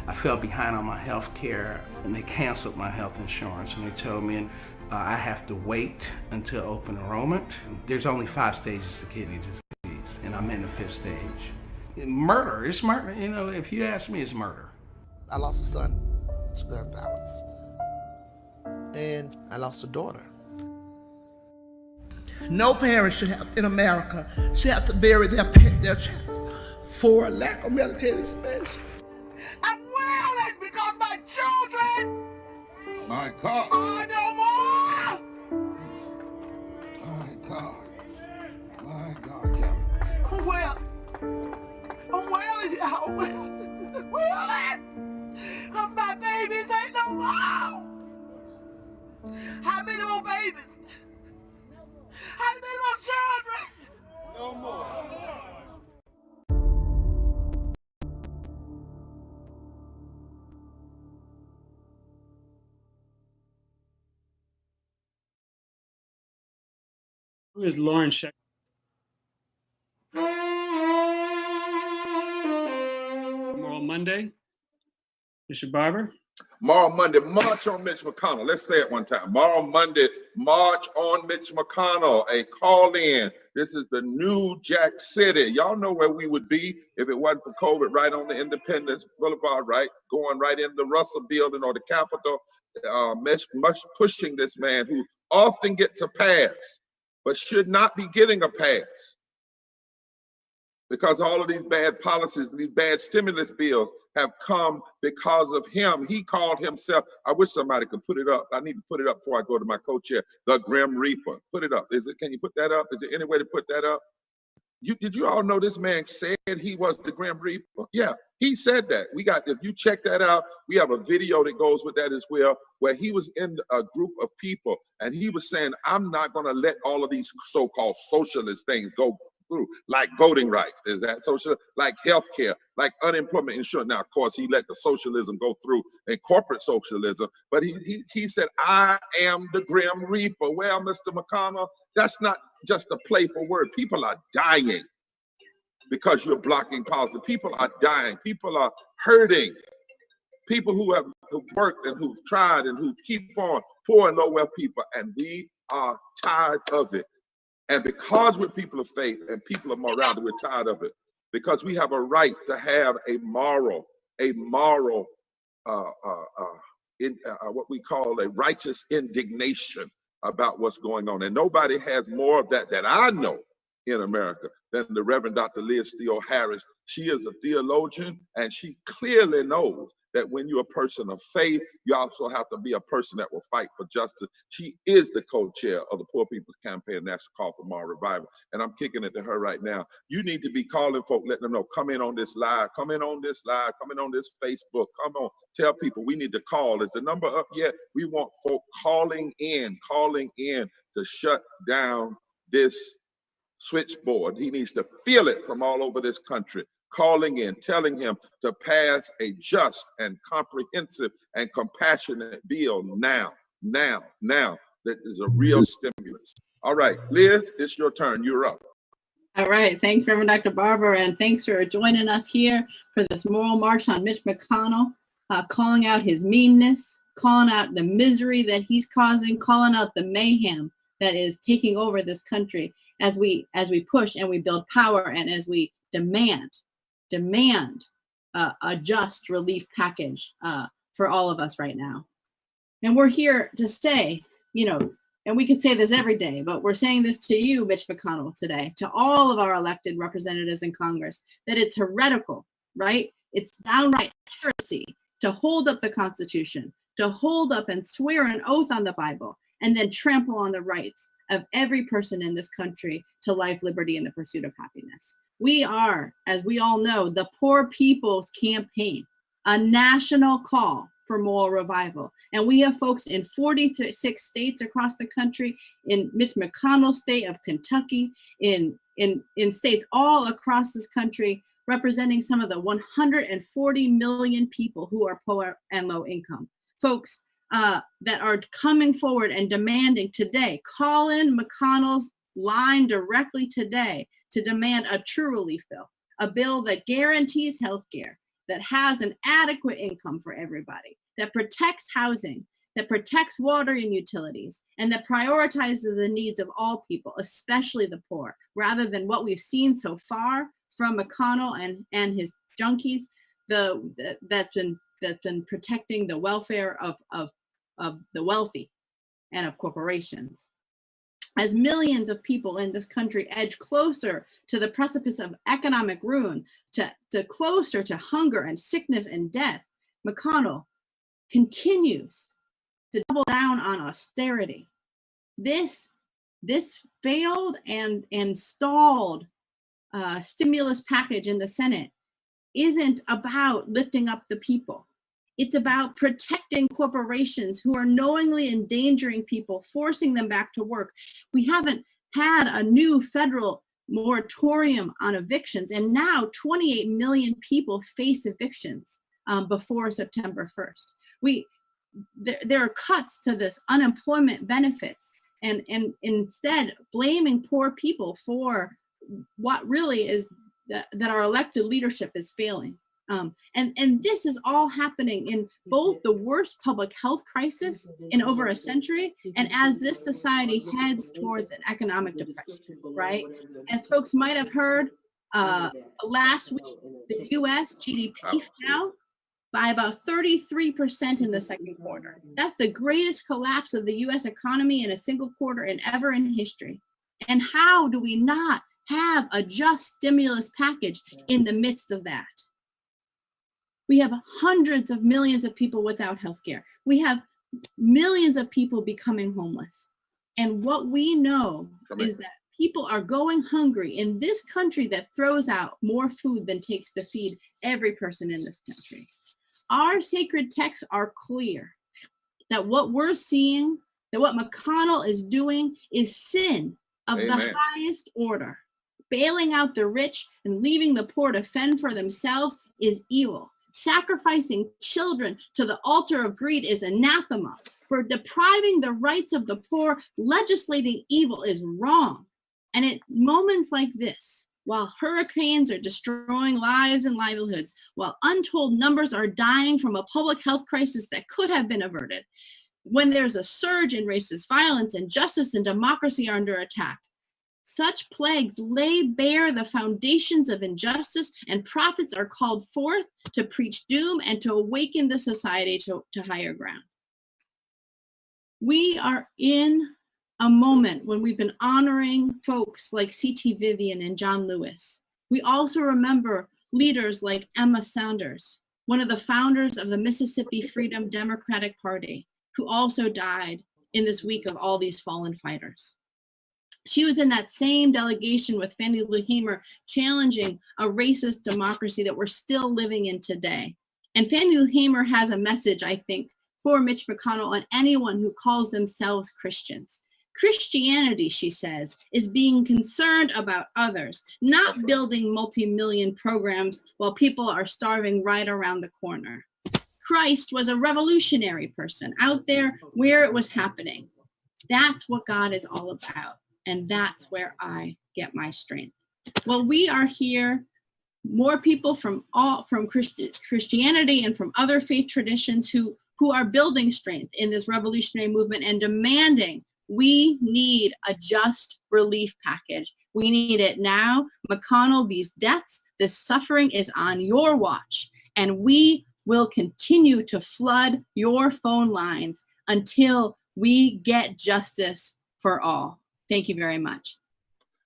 I fell behind on my health care, and they canceled my health insurance, and they told me I have to wait until open enrollment. There's only 5 stages of kidney disease, and I'm in the 5th stage. Murder, it's murder. You know, if you ask me, it's murder. I lost a son to gun violence, and I lost a daughter. No parent in America should have to bury their child for a lack of medical expense. I'm wailing because my children, my God, are no more. My God, Kelly. I'm wailing, y'all. Wailing, because my babies ain't no more. How many more babies? How many more children? No more. Who is Lauren Sheck? Tomorrow Monday, Bishop Barber. Tomorrow Monday, march on Mitch McConnell. Let's say it one time. Tomorrow Monday, march on Mitch McConnell. A call in. This is the new Jack City. Y'all know where we would be if it wasn't for COVID, right on the Independence Boulevard, right? Going right into the Russell Building or the Capitol. Much pushing this man who often gets a pass, but should not be getting a pass. Because all of these bad policies, these bad stimulus bills have come because of him. He called himself, I wish somebody could put it up. I need to put it up before I go to my co-chair, the Grim Reaper. Put it up. Can you put that up? Is there any way to put that up? Did you all know this man said he was the Grim Reaper? Yeah, he said that. If you check that out, we have a video that goes with that as well, where he was in a group of people and he was saying, I'm not gonna let all of these so-called socialist things go through, like voting rights, is that social? Like healthcare, like unemployment insurance. Now, of course, he let the socialism go through and corporate socialism, but he said, I am the Grim Reaper. Well, Mr. McConnell, that's not just a playful word. People are dying because you're blocking policy. People are dying. People are hurting. People who have worked and who've tried and who keep on, poor and low wealth people, and we are tired of it. And because we're people of faith and people of morality, we're tired of it. Because we have a right to have a moral, what we call a righteous indignation about what's going on. And nobody has more of that I know in America than the Reverend Dr. Liz Steele Harris. She is a theologian, and she clearly knows that when you're a person of faith, you also have to be a person that will fight for justice. She is the co-chair of the Poor People's Campaign National Call for Moral Revival, and I'm kicking it to her right now. You need to be calling folk, letting them know, come in on this live, come in on this live, come in on this Facebook, come on, tell people we need to call. Is the number up yet? We want folk calling in to shut down this switchboard. He needs to feel it from all over this country, calling in, telling him to pass a just and comprehensive and compassionate bill now. That is a real stimulus. All right, Liz, it's your turn. You're up. All right, thanks, Reverend Dr. Barber, and thanks for joining us here for this moral march on Mitch McConnell, calling out his meanness, calling out the misery that he's causing, calling out the mayhem that is taking over this country as we push and we build power and as we demand a just relief package for all of us right now. And we're here to say, and we could say this every day, but we're saying this to you, Mitch McConnell, today, to all of our elected representatives in Congress, that it's heretical, right? It's downright heresy to hold up the Constitution, to hold up and swear an oath on the Bible, and then trample on the rights of every person in this country to life, liberty, and the pursuit of happiness. We are, as we all know, the Poor People's Campaign, a national call for moral revival. And we have folks in 46 states across the country, in Mitch McConnell's state of Kentucky, in states all across this country, representing some of the 140 million people who are poor and low income. Folks that are coming forward and demanding today, call in McConnell's line directly today to demand a true relief bill, a bill that guarantees health care, that has an adequate income for everybody, that protects housing, that protects water and utilities, and that prioritizes the needs of all people, especially the poor, rather than what we've seen so far from McConnell and his junkies, that's been protecting the welfare of the wealthy and of corporations. As millions of people in this country edge closer to the precipice of economic ruin, to closer to hunger and sickness and death, McConnell continues to double down on austerity. This failed and stalled stimulus package in the Senate isn't about lifting up the people. It's about protecting corporations who are knowingly endangering people, forcing them back to work. We haven't had a new federal moratorium on evictions, and now 28 million people face evictions before September 1st. There are cuts to this unemployment benefits, and instead blaming poor people for what really is that our elected leadership is failing. And this is all happening in both the worst public health crisis in over a century, and as this society heads towards an economic depression, right? As folks might have heard, last week, the US GDP fell by about 33% in the second quarter. That's the greatest collapse of the US economy in a single quarter ever in history. And how do we not have a just stimulus package in the midst of that? We have hundreds of millions of people without health care. We have millions of people becoming homeless. And what we know is that people are going hungry in this country that throws out more food than takes to feed every person in this country. Our sacred texts are clear that what we're seeing, that what McConnell is doing is sin of the highest order. Bailing out the rich and leaving the poor to fend for themselves is evil. Sacrificing children to the altar of greed is anathema. For depriving the rights of the poor, legislating evil is wrong. And at moments like this, while hurricanes are destroying lives and livelihoods, while untold numbers are dying from a public health crisis that could have been averted, when there's a surge in racist violence and justice and democracy are under attack, such plagues lay bare the foundations of injustice, and prophets are called forth to preach doom and to awaken the society to higher ground. We are in a moment when we've been honoring folks like C.T. Vivian and John Lewis. We also remember leaders like Emma Saunders, one of the founders of the Mississippi Freedom Democratic Party, who also died in this week of all these fallen fighters. She was in that same delegation with Fannie Lou Hamer, challenging a racist democracy that we're still living in today. And Fannie Lou Hamer has a message, I think, for Mitch McConnell and anyone who calls themselves Christians. Christianity, she says, is being concerned about others, not building multi-million programs while people are starving right around the corner. Christ was a revolutionary person out there where it was happening. That's what God is all about. And that's where I get my strength. Well, we are here, more people from Christianity and from other faith traditions who are building strength in this revolutionary movement and demanding we need a just relief package. We need it now. McConnell, these deaths, this suffering is on your watch, and we will continue to flood your phone lines until we get justice for all. Thank you very much.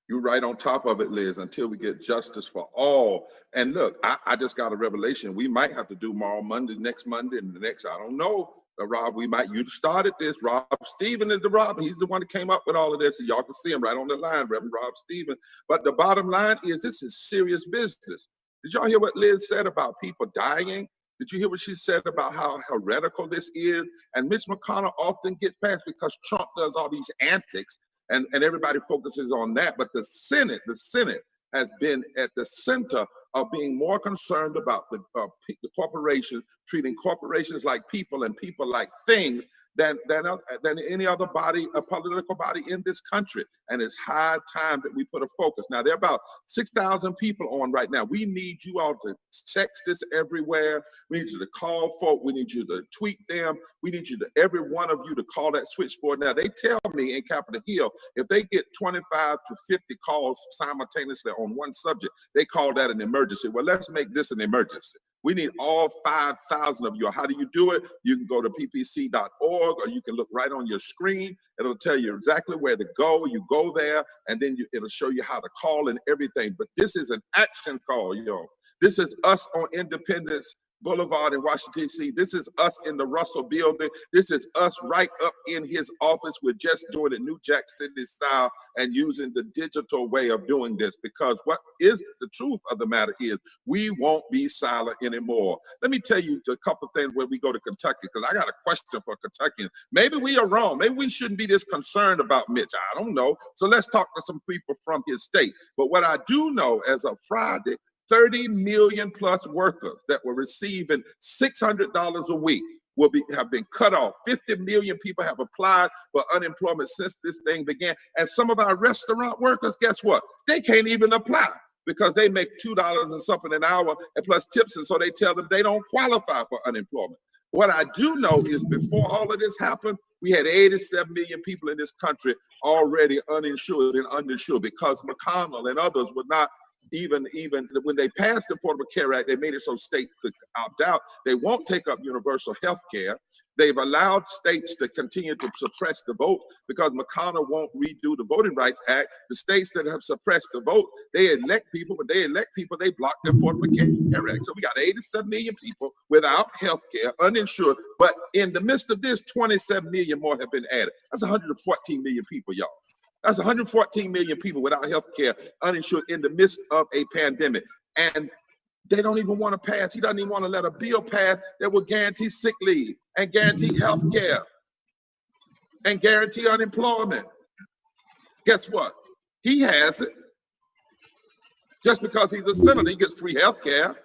You're right on top of it, Liz, until we get justice for all. And look, I just got a revelation. We might have to do tomorrow, Monday, next Monday, and the next, I don't know. Rob, you started this. Rob Stephen is he's the one that came up with all of this. And y'all can see him right on the line, Reverend Rob Stephen. But the bottom line is this is serious business. Did y'all hear what Liz said about people dying? Did you hear what she said about how heretical this is? And Mitch McConnell often gets passed because Trump does all these antics. And everybody focuses on that, but the Senate has been at the center of being more concerned about the corporations, treating corporations like people and people like things than any other body, a political body in this country. And it's high time that we put a focus. Now, there are about 6,000 people on right now. We need you all to text this everywhere. We need you to call folk. We need you to tweet them. We need you to, every one of you, to call that switchboard. Now, they tell me in Capitol Hill, if they get 25 to 50 calls simultaneously on one subject, they call that an emergency. Well, let's make this an emergency. We need all 5,000 of you. How do you do it? You can go to ppc.org, or you can look right on your screen. It'll tell you exactly where to go. You go there, and then it'll show you how to call and everything. But this is an action call, yo. This is us on Independence Boulevard in Washington, D.C. This is us in the Russell building. This is us right up in his office. We're just doing it New Jack City style and using the digital way of doing this, because what is the truth of the matter is we won't be silent anymore. Let me tell you a couple things when we go to Kentucky, because I got a question for Kentuckians. Maybe we are wrong. Maybe we shouldn't be this concerned about Mitch. I don't know. So let's talk to some people from his state. But what I do know, as of Friday, 30 million plus workers that were receiving $600 a week have been cut off. 50 million people have applied for unemployment since this thing began. And some of our restaurant workers, guess what? They can't even apply because they make $2 and something an hour and plus tips. And so they tell them they don't qualify for unemployment. What I do know is before all of this happened, we had 87 million people in this country already uninsured and underinsured because McConnell and others would not even when they passed the Affordable Care Act, they made it so states could opt out. They won't take up universal health care. They've allowed states to continue to suppress the vote because McConnell won't redo the Voting Rights Act. The states that have suppressed the vote, they elect people, but they elect people, they block the Affordable Care Act. So we got 87 million people without health care, uninsured. But in the midst of this, 27 million more have been added. That's 114 million people, y'all. That's 114 million people without health care, uninsured, in the midst of a pandemic. And they don't even want to pass. He doesn't even want to let a bill pass that will guarantee sick leave and guarantee health care and guarantee unemployment. Guess what? He has it. Just because he's a senator, he gets free health care.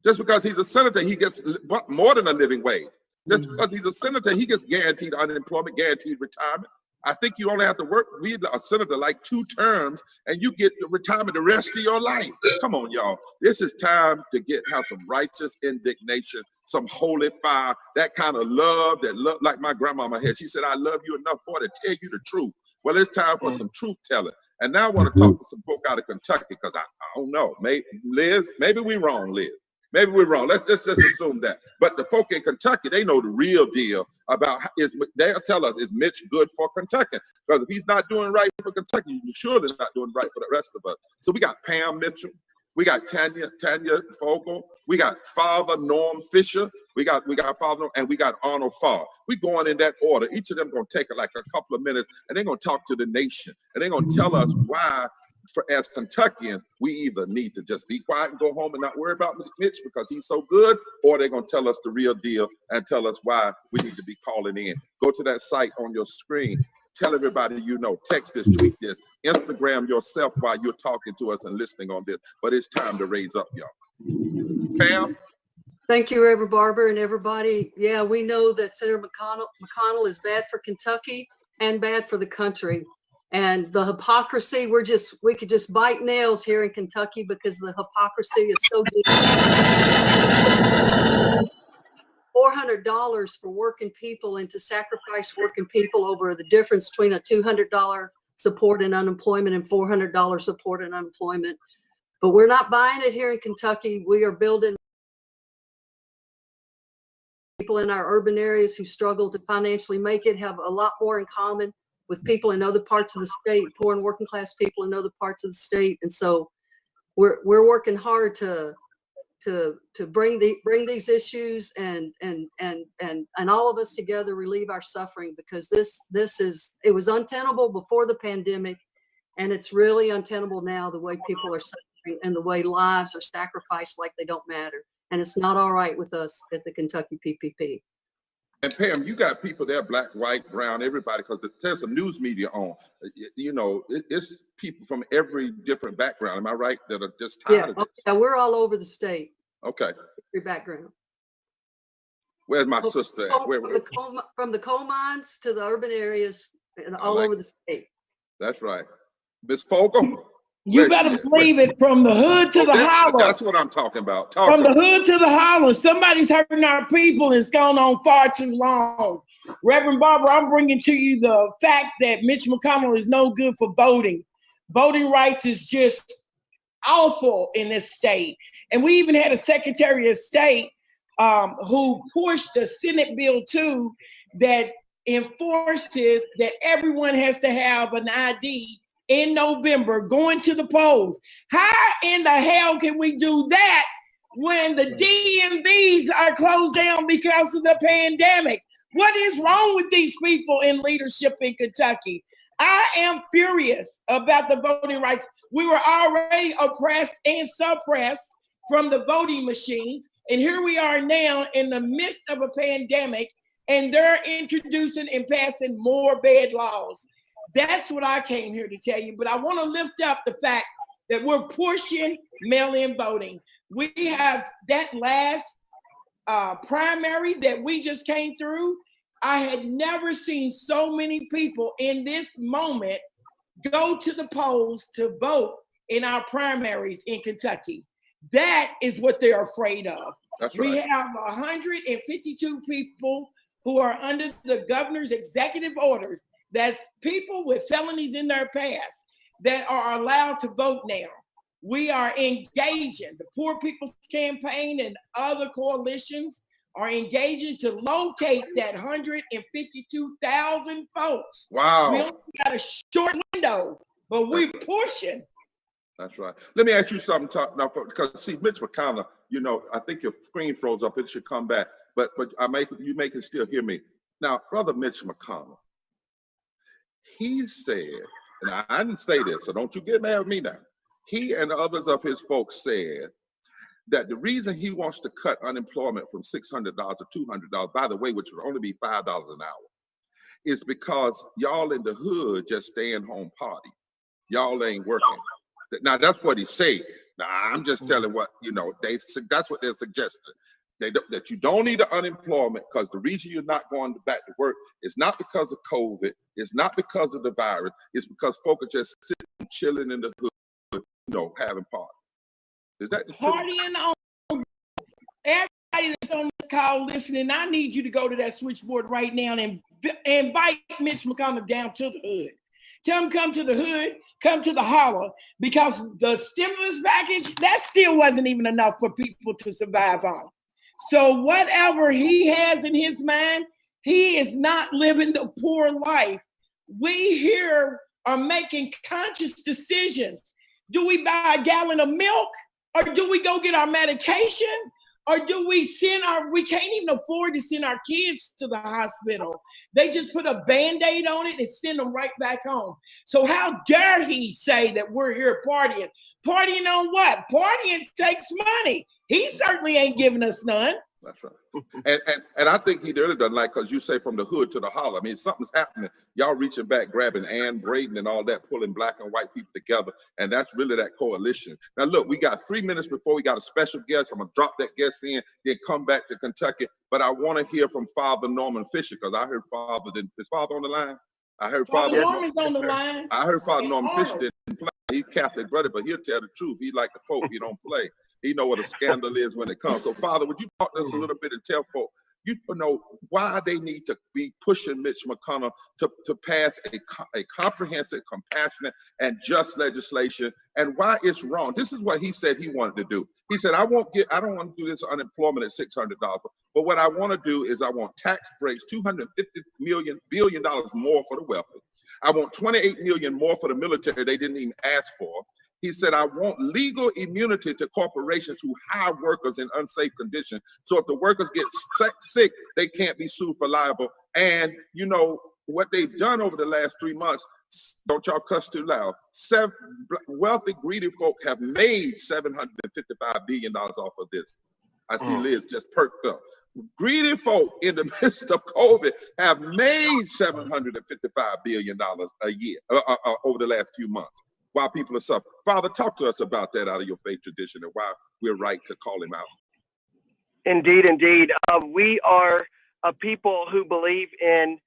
Just because he's a senator, he gets more than a living wage. Just because he's a senator, he gets guaranteed unemployment, guaranteed retirement. I think you only have to work, be a senator, like 2 terms, and you get the retirement the rest of your life. Come on, y'all. This is time to have some righteous indignation, some holy fire, that kind of love like my grandmama had. She said, I love you enough, boy, to tell you the truth. Well, it's time for some truth telling. And now I want to talk to some folk out of Kentucky, because I don't know. Maybe we're wrong, Liz. Maybe we're wrong. Let's just assume that. But the folk in Kentucky, they know the real deal about they'll tell us, is Mitch good for Kentucky? Because if he's not doing right for Kentucky, he's surely not doing right for the rest of us. So we got Pam Mitchell, we got Tanya Fogel, we got Father Norm Fisher, we got Father, and we got Arnold Farr. We're going in that order. Each of them going to take like a couple of minutes, and they're going to talk to the nation, and they're going to tell us why, as Kentuckians, we either need to just be quiet and go home and not worry about Mitch because he's so good, or they're going to tell us the real deal and tell us why we need to be calling in. Go to that site on your screen. Tell everybody you know. Text this, tweet this, Instagram yourself while you're talking to us and listening on this. But it's time to raise up, y'all. Pam? Thank you, Reverend Barber, and everybody. Yeah, we know that Senator McConnell is bad for Kentucky and bad for the country. And the hypocrisy, we could just bite nails here in Kentucky because the hypocrisy is so deep. $400 for working people, and to sacrifice working people over the difference between a $200 support and unemployment and $400 support and unemployment. But we're not buying it here in Kentucky. We are building people in our urban areas who struggle to financially make it, have a lot more in common with people in other parts of the state, poor and working class people in other parts of the state. And so we're working hard to bring these issues and all of us together relieve our suffering, because it was untenable before the pandemic, and it's really untenable now, the way people are suffering and the way lives are sacrificed like they don't matter. And it's not all right with us at the Kentucky PPP. And Pam, you got people there, black, white, brown, everybody, because there's some news media on. You know, it's people from every different background. Am I right? That are just tired of this. Yeah, we're all over the state. Okay. Every background. Where's my sister at? From the coal mines to the urban areas and all over the state. That's right. Miss Fogle? You better believe it, from the hood to the holler. That's what I'm talking about. From the hood to the holler. Somebody's hurting our people, and it's gone on far too long. Reverend Barber, I'm bringing to you the fact that Mitch McConnell is no good for voting. Voting rights is just awful in this state. And we even had a Secretary of State who pushed a Senate Bill 2 that enforces that everyone has to have an ID in November going to the polls. How in the hell can we do that when the DMVs are closed down because of the pandemic? What is wrong with these people in leadership in Kentucky? I am furious about the voting rights. We were already oppressed and suppressed from the voting machines. And here we are now in the midst of a pandemic, and they're introducing and passing more bad laws. That's what I came here to tell you. But I want to lift up the fact that we're pushing mail-in voting. We have that last primary that we just came through. I had never seen so many people in this moment go to the polls to vote in our primaries in Kentucky. That is what they're afraid of. That's right. We have 152 people who are under the governor's executive orders. That's people with felonies in their past that are allowed to vote now. We are engaging. The Poor People's Campaign and other coalitions are engaging to locate that 152,000 folks. Wow. We only got a short window, but we're pushing. That's right. Let me ask you something now, because see, Mitch McConnell, you know, I think your screen froze up. It should come back, but you can still hear me. Now, Brother Mitch McConnell, he said, and I didn't say this, so don't you get mad at me now. He and others of his folks said that the reason he wants to cut unemployment from $600 to $200, by the way, which would only be $5 an hour, is because y'all in the hood just staying home party. Y'all ain't working. Now, that's what he said. Now, I'm just telling what, you know, that's what they're suggesting. That you don't need the unemployment, because the reason you're not going back to work is not because of COVID, it's not because of the virus, it's because folks are just sitting, chilling in the hood, you know, having parties. Is that the truth? Partying on. Everybody that's on this call listening, I need you to go to that switchboard right now and invite Mitch McConnell down to the hood. Tell him come to the hood, come to the holler, because the stimulus package, that still wasn't even enough for people to survive on. So whatever he has in his mind, he is not living the poor life. We here are making conscious decisions. Do we buy a gallon of milk, or do we go get our medication? Or do we we can't even afford to send our kids to the hospital. They just put a Band-Aid on it and send them right back home. So how dare he say that we're here partying? Partying on what? Partying takes money. He certainly ain't giving us none. That's right. And I think he really doesn't like, because you say from the hood to the holler. I mean, something's happening. Y'all reaching back, grabbing Ann Braden and all that, pulling black and white people together. And that's really that coalition. Now, look, we got 3 minutes before we got a special guest. I'm going to drop that guest in, then come back to Kentucky. But I want to hear from Father Norman Fisher, because I heard is Father on the line? I heard Father Norman's on the line. I heard Father Norman Fisher didn't play. He's Catholic brother, but he'll tell the truth. He like the Pope. He don't play. He know what a scandal is when it comes. So, Father, would you talk to us a little bit and tell folks, you know, why they need to be pushing Mitch McConnell to pass a comprehensive, compassionate, and just legislation, and why it's wrong. This is what he said he wanted to do. He said, I don't want to do this unemployment at $600, but what I want to do is I want tax breaks, $250 billion more for the wealthy. I want $28 million more for the military they didn't even ask for. He said, I want legal immunity to corporations who hire workers in unsafe conditions. So if the workers get sick, they can't be sued for liable. And you know, what they've done over the last 3 months, don't y'all cuss too loud, wealthy, greedy folk have made $755 billion off of this. I see Liz just perked up. Greedy folk in the midst of COVID have made $755 billion a year over the last few months, while people are suffering. Father, talk to us about that out of your faith tradition and why we're right to call him out. Indeed, indeed. We are a people who believe in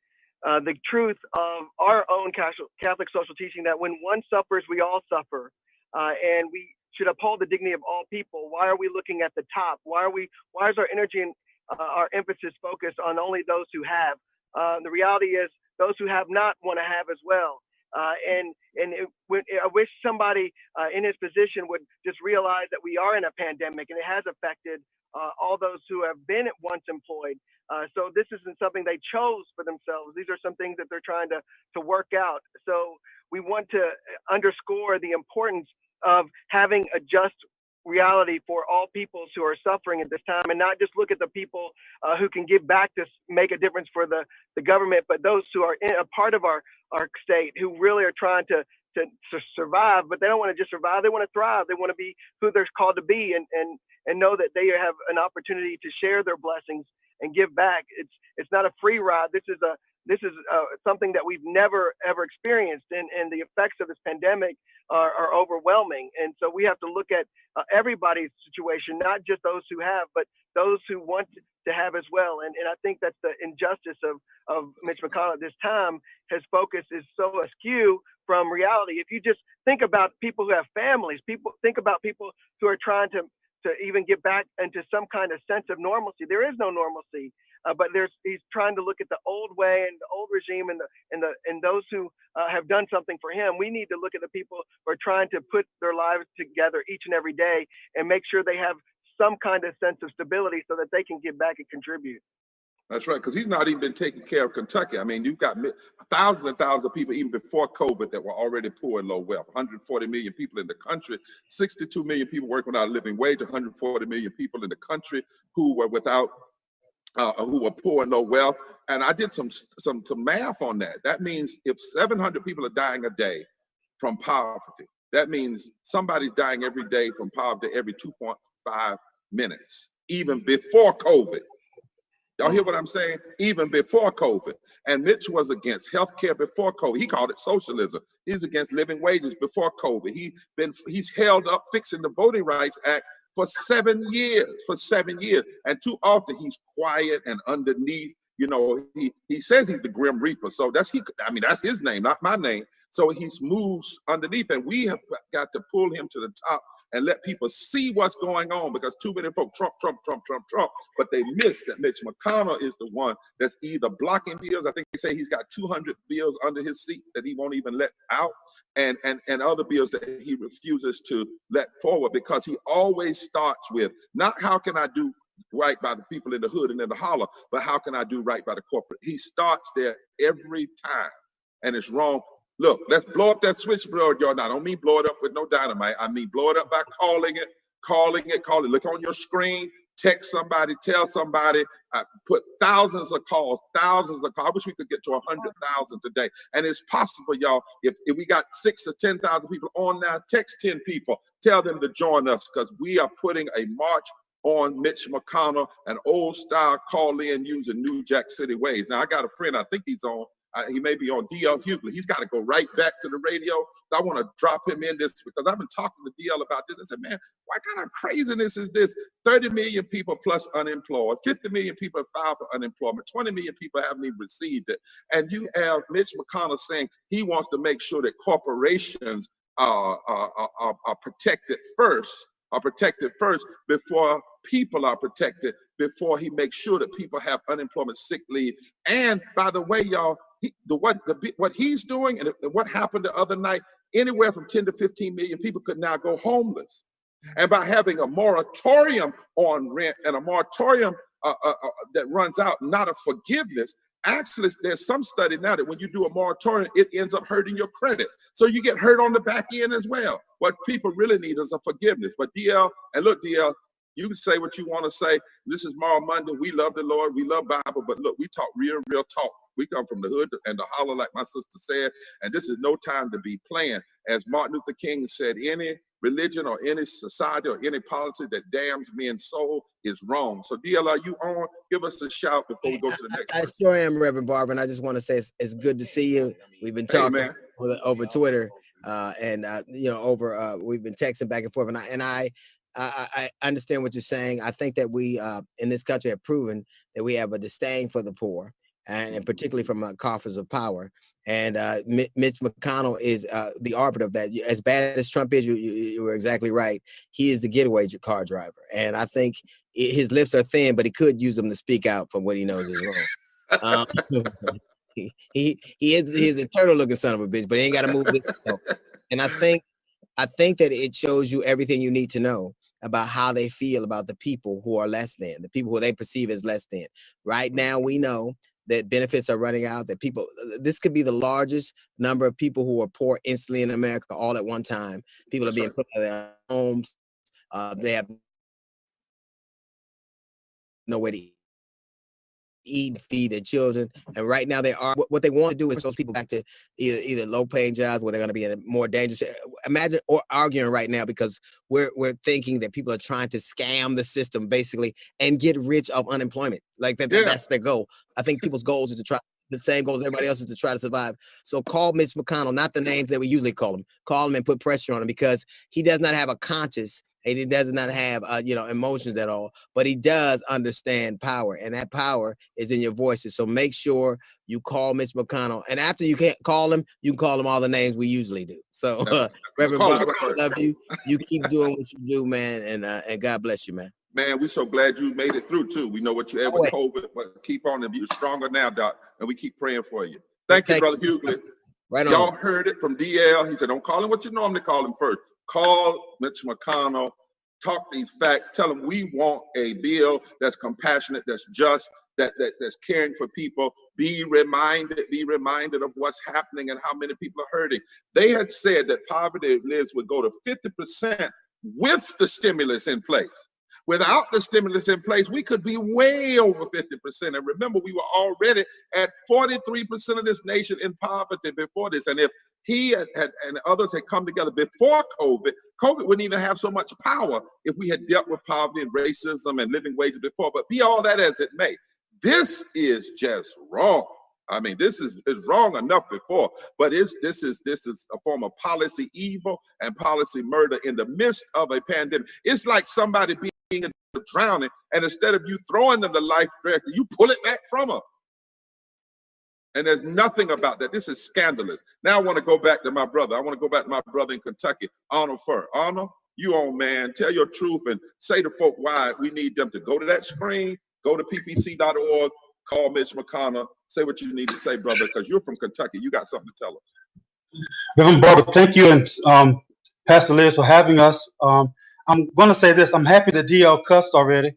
the truth of our own Catholic social teaching that when one suffers, we all suffer. And we should uphold the dignity of all people. Why are we looking at the top? Why is our energy and our emphasis focused on only those who have? The reality is those who have not want to have as well. I wish somebody in his position would just realize that we are in a pandemic and it has affected all those who have been at once employed. So this isn't something they chose for themselves. These are some things that they're trying to work out. So we want to underscore the importance of having a just reality for all peoples who are suffering at this time, and not just look at the people who can give back to make a difference for the government, but those who are in a part of our state who really are trying to survive, but they don't want to just survive, they want to thrive. They want to be who they're called to be and know that they have an opportunity to share their blessings and give back. It's not a free ride. This is something that we've never ever experienced, and the effects of this pandemic are overwhelming. And so we have to look at everybody's situation, not just those who have, but those who want to have as well. And I think that's the injustice of Mitch McConnell at this time. His focus is so askew from reality. If you just think about people who have families, think about people who are trying to even get back into some kind of sense of normalcy. There is no normalcy, but he's trying to look at the old way and the old regime and those who have done something for him. We need to look at the people who are trying to put their lives together each and every day and make sure they have some kind of sense of stability so that they can give back and contribute. That's right, because he's not even been taking care of Kentucky. I mean, you've got thousands and thousands of people even before COVID that were already poor and low wealth. 140 million people in the country, 62 million people working without a living wage, 140 million people in the country who were who were poor and low wealth. And I did some math on that. That means if 700 people are dying a day from poverty, that means somebody's dying every day from poverty every 2.5 minutes, even before COVID. Y'all hear what I'm saying? Even before COVID. And Mitch was against healthcare before COVID. He called it socialism. He's against living wages before COVID. He's held up fixing the Voting Rights Act for 7 years, And too often he's quiet and underneath, he says he's the Grim Reaper. So that's his name, not my name. So he moves underneath, and we have got to pull him to the top and let people see what's going on, because too many folks Trump, but they miss that Mitch McConnell is the one that's either blocking bills. I think they say he's got 200 bills under his seat that he won't even let out, and other bills that he refuses to let forward, because he always starts with not how can I do right by the people in the hood and in the holler, but how can I do right by the corporate. He starts there every time, and it's wrong. Look, let's blow up that switchboard, y'all. Now, I don't mean blow it up with no dynamite. I mean blow it up by calling it. Look on your screen, text somebody, tell somebody. Put thousands of calls. I wish we could get to 100,000 today. And it's possible, y'all, if we got 6,000 or 10,000 people on now, text 10 people. Tell them to join us, because we are putting a march on Mitch McConnell, an old style call in using New Jack City ways. Now, I got a friend, I think he's on. He may be on DL Hughley. He's got to go right back to the radio. I want to drop him in this, because I've been talking to DL about this. I said, man, what kind of craziness is this? 30 million people plus unemployed, 50 million people have filed for unemployment, 20 million people haven't even received it. And you have Mitch McConnell saying he wants to make sure that corporations are protected first, before people are protected, before he makes sure that people have unemployment, sick leave. And by the way, y'all, what he's doing and what happened the other night, anywhere from 10 to 15 million people could now go homeless. And by having a moratorium on rent and a moratorium that runs out, not a forgiveness, actually, there's some study now that when you do a moratorium, it ends up hurting your credit. So you get hurt on the back end as well. What people really need is a forgiveness. But DL, and look, DL, you can say what you want to say. This is Moral Monday. We love the Lord. We love Bible. But look, we talk real talk. We come from the hood and the holler, like my sister said. And this is no time to be playing. As Martin Luther King said, any religion or any society or any policy that damns men's soul is wrong. So DL, are you on? Give us a shout before we go to the next I sure am, Reverend Barber. And I just want to say it's good to see you. We've been talking over Twitter, we've been texting back and forth. And I understand what you're saying. I think that we in this country have proven that we have a disdain for the poor, and particularly from coffers of power. And Mitch McConnell is the arbiter of that. As bad as Trump is, you were exactly right. He is the getaway car driver. And I think his lips are thin, but he could use them to speak out for what he knows is wrong. He's a turtle looking son of a bitch, but he ain't got to move this. And I think that it shows you everything you need to know about how they feel about the people who are less than, the people who they perceive as less than. Right now, we know that benefits are running out, that this could be the largest number of people who are poor instantly in America all at one time. People are being put out of their homes. They have nowhere to eat and feed their children. And right now what they want to do is those people back to either low paying jobs where they're going to be in a more dangerous, imagine, or arguing right now because we're thinking that people are trying to scam the system basically and get rich off unemployment. Like that's their goal. I think people's goals is to try the same goal as everybody else is to try to survive. So call Mitch McConnell, not the names that we usually call him. Call him and put pressure on him because he does not have a conscience. And he does not have, emotions at all, but he does understand power, and that power is in your voices. So make sure you call Mitch McConnell, and after you can't call him, you can call him all the names we usually do. So, Reverend Barber, I love you. You keep doing what you do, man, and God bless you, man. Man, we're so glad you made it through too. We know what you had with COVID, but keep on and be stronger now, Doc, and we keep praying for you. Thank you, Brother Hughley. Right on. Y'all heard it from DL. He said, don't call him what you normally call him first. Call Mitch McConnell, talk these facts, tell him we want a bill that's compassionate, that's just, that's caring for people. Be reminded of what's happening and how many people are hurting. They had said that poverty would go to 50% with the stimulus in place. Without the stimulus in place, we could be way over 50%. And remember, we were already at 43% of this nation in poverty before this. And if he and others had come together before COVID wouldn't even have so much power if we had dealt with poverty and racism and living wages before. But be all that as it may, this is just wrong. I mean, this is wrong enough before, but this is a form of policy evil and policy murder in the midst of a pandemic. It's like somebody being drowning, and instead of you throwing them the life directly, you pull it back from them. And there's nothing about that. This is scandalous. Now I want to go back to my brother. I want to go back to my brother in Kentucky, Arnold Fur. Arnold, you on, man. Tell your truth and say to folk why we need them to go to that screen, go to ppc.org, call Mitch McConnell, say what you need to say, brother, because you're from Kentucky. You got something to tell us. Reverend Barber, thank you and Pastor Liz for having us. I'm going to say this. I'm happy that DL cussed already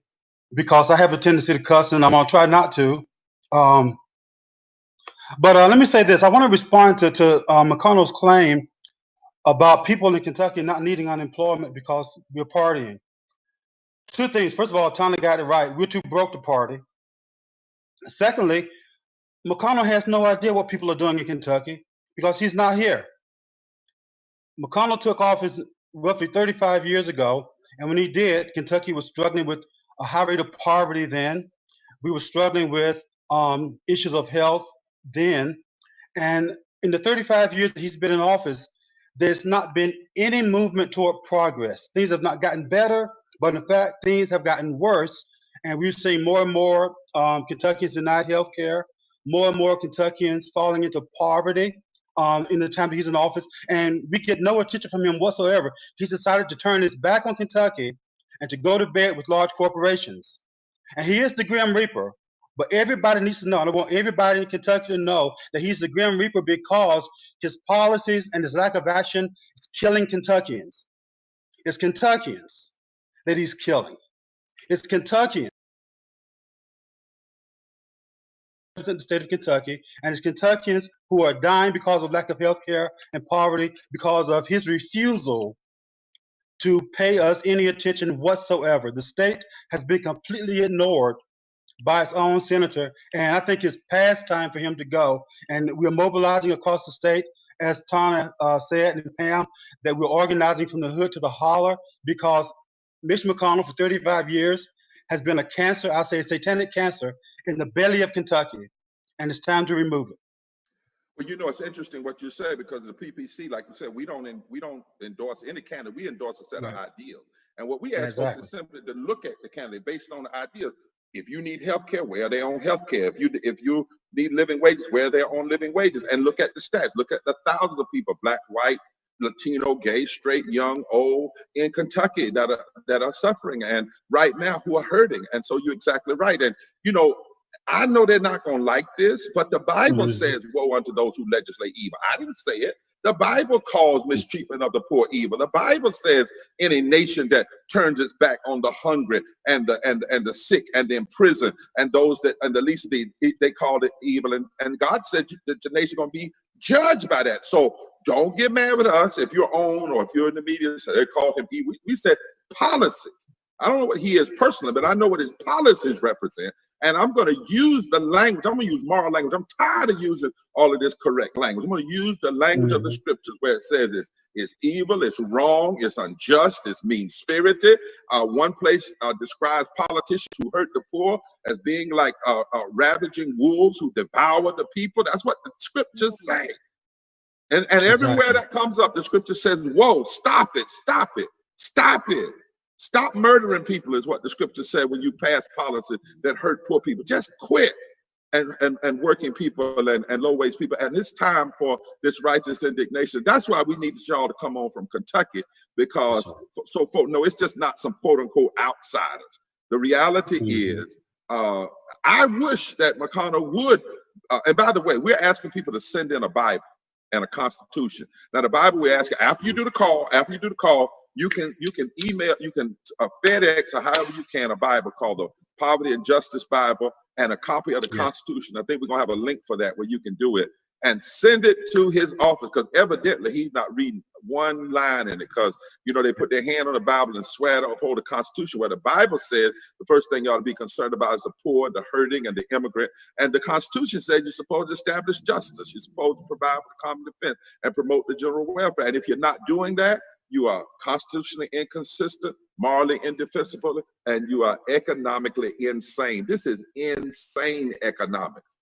because I have a tendency to cuss and I'm going to try not to. But let me say this. I want to respond to McConnell's claim about people in Kentucky not needing unemployment because we're partying. Two things. First of all, Tony got it right. We're too broke to party. Secondly, McConnell has no idea what people are doing in Kentucky because he's not here. McConnell took office roughly 35 years ago, and when he did, Kentucky was struggling with a high rate of poverty then. We were struggling with issues of health then. And in the 35 years that he's been in office, there's not been any movement toward progress. Things have not gotten better, but in fact, things have gotten worse. And we're seeing more and more Kentuckians denied health care, more and more Kentuckians falling into poverty in the time that he's in office. And we get no attention from him whatsoever. He's decided to turn his back on Kentucky and to go to bed with large corporations. And he is the Grim Reaper. But everybody needs to know, and I want everybody in Kentucky to know that he's the Grim Reaper because his policies and his lack of action is killing Kentuckians. It's Kentuckians that he's killing. It's Kentuckians in the state of Kentucky, and it's Kentuckians who are dying because of lack of health care and poverty because of his refusal to pay us any attention whatsoever. The state has been completely ignored by its own senator, and I think it's past time for him to go. And we're mobilizing across the state, as Tana said, and Pam, that we're organizing from the hood to the holler because Mitch McConnell for 35 years has been a cancer, I say a satanic cancer, in the belly of Kentucky, and it's time to remove it. Well, you know, it's interesting what you say because the PPC, like you said, we don't endorse any candidate. We endorse a set of ideals. And what we ask folks is simply to look at the candidate based on the idea. If you need health care, where are they on health care? If you need living wages, where are they on living wages? And look at the stats. Look at the thousands of people, black, white, Latino, gay, straight, young, old, in Kentucky that are suffering, and right now who are hurting. And so you're exactly right. And you know, I know they're not going to like this, but the Bible says, woe unto those who legislate evil. I didn't say it. The Bible calls mistreatment of the poor evil. The Bible says any nation that turns its back on the hungry and the sick and the imprisoned and those that and the least they called it evil. And God said that the nation going to be judged by that. So don't get mad with us if you're on or if you're in the media. So they call him evil. We said policies. I don't know what he is personally, but I know what his policies represent. And I'm going to use the language. I'm going to use moral language. I'm tired of using all of this correct language. I'm going to use the language of the scriptures where it says it's evil, it's wrong, it's unjust, it's mean-spirited. One place describes politicians who hurt the poor as being like ravaging wolves who devour the people. That's what the scriptures say. And everywhere that comes up, the scripture says, whoa, stop it, stop it, stop it. Stop murdering people is what the scripture said when you pass policies that hurt poor people. Just quit and working people and low-wage people. And it's time for this righteous indignation. That's why we need y'all to come on from Kentucky, because so folks know it's just not some quote-unquote outsiders. The reality is, I wish that McConnell would, and by the way, we're asking people to send in a Bible and a Constitution. Now the Bible we ask, after you do the call, you can email, you can FedEx or however you can a Bible called the Poverty and Justice Bible and a copy of the Constitution. I think we're gonna have a link for that where you can do it and send it to his office, because evidently he's not reading one line in it, because you know they put their hand on the Bible and swear to uphold the Constitution, where the Bible said the first thing you ought to be concerned about is the poor, the hurting, and the immigrant. And the Constitution says you're supposed to establish justice, you're supposed to provide for the common defense and promote the general welfare. And if you're not doing that, you are constitutionally inconsistent, morally indefensible, and you are economically insane. This is insane economics.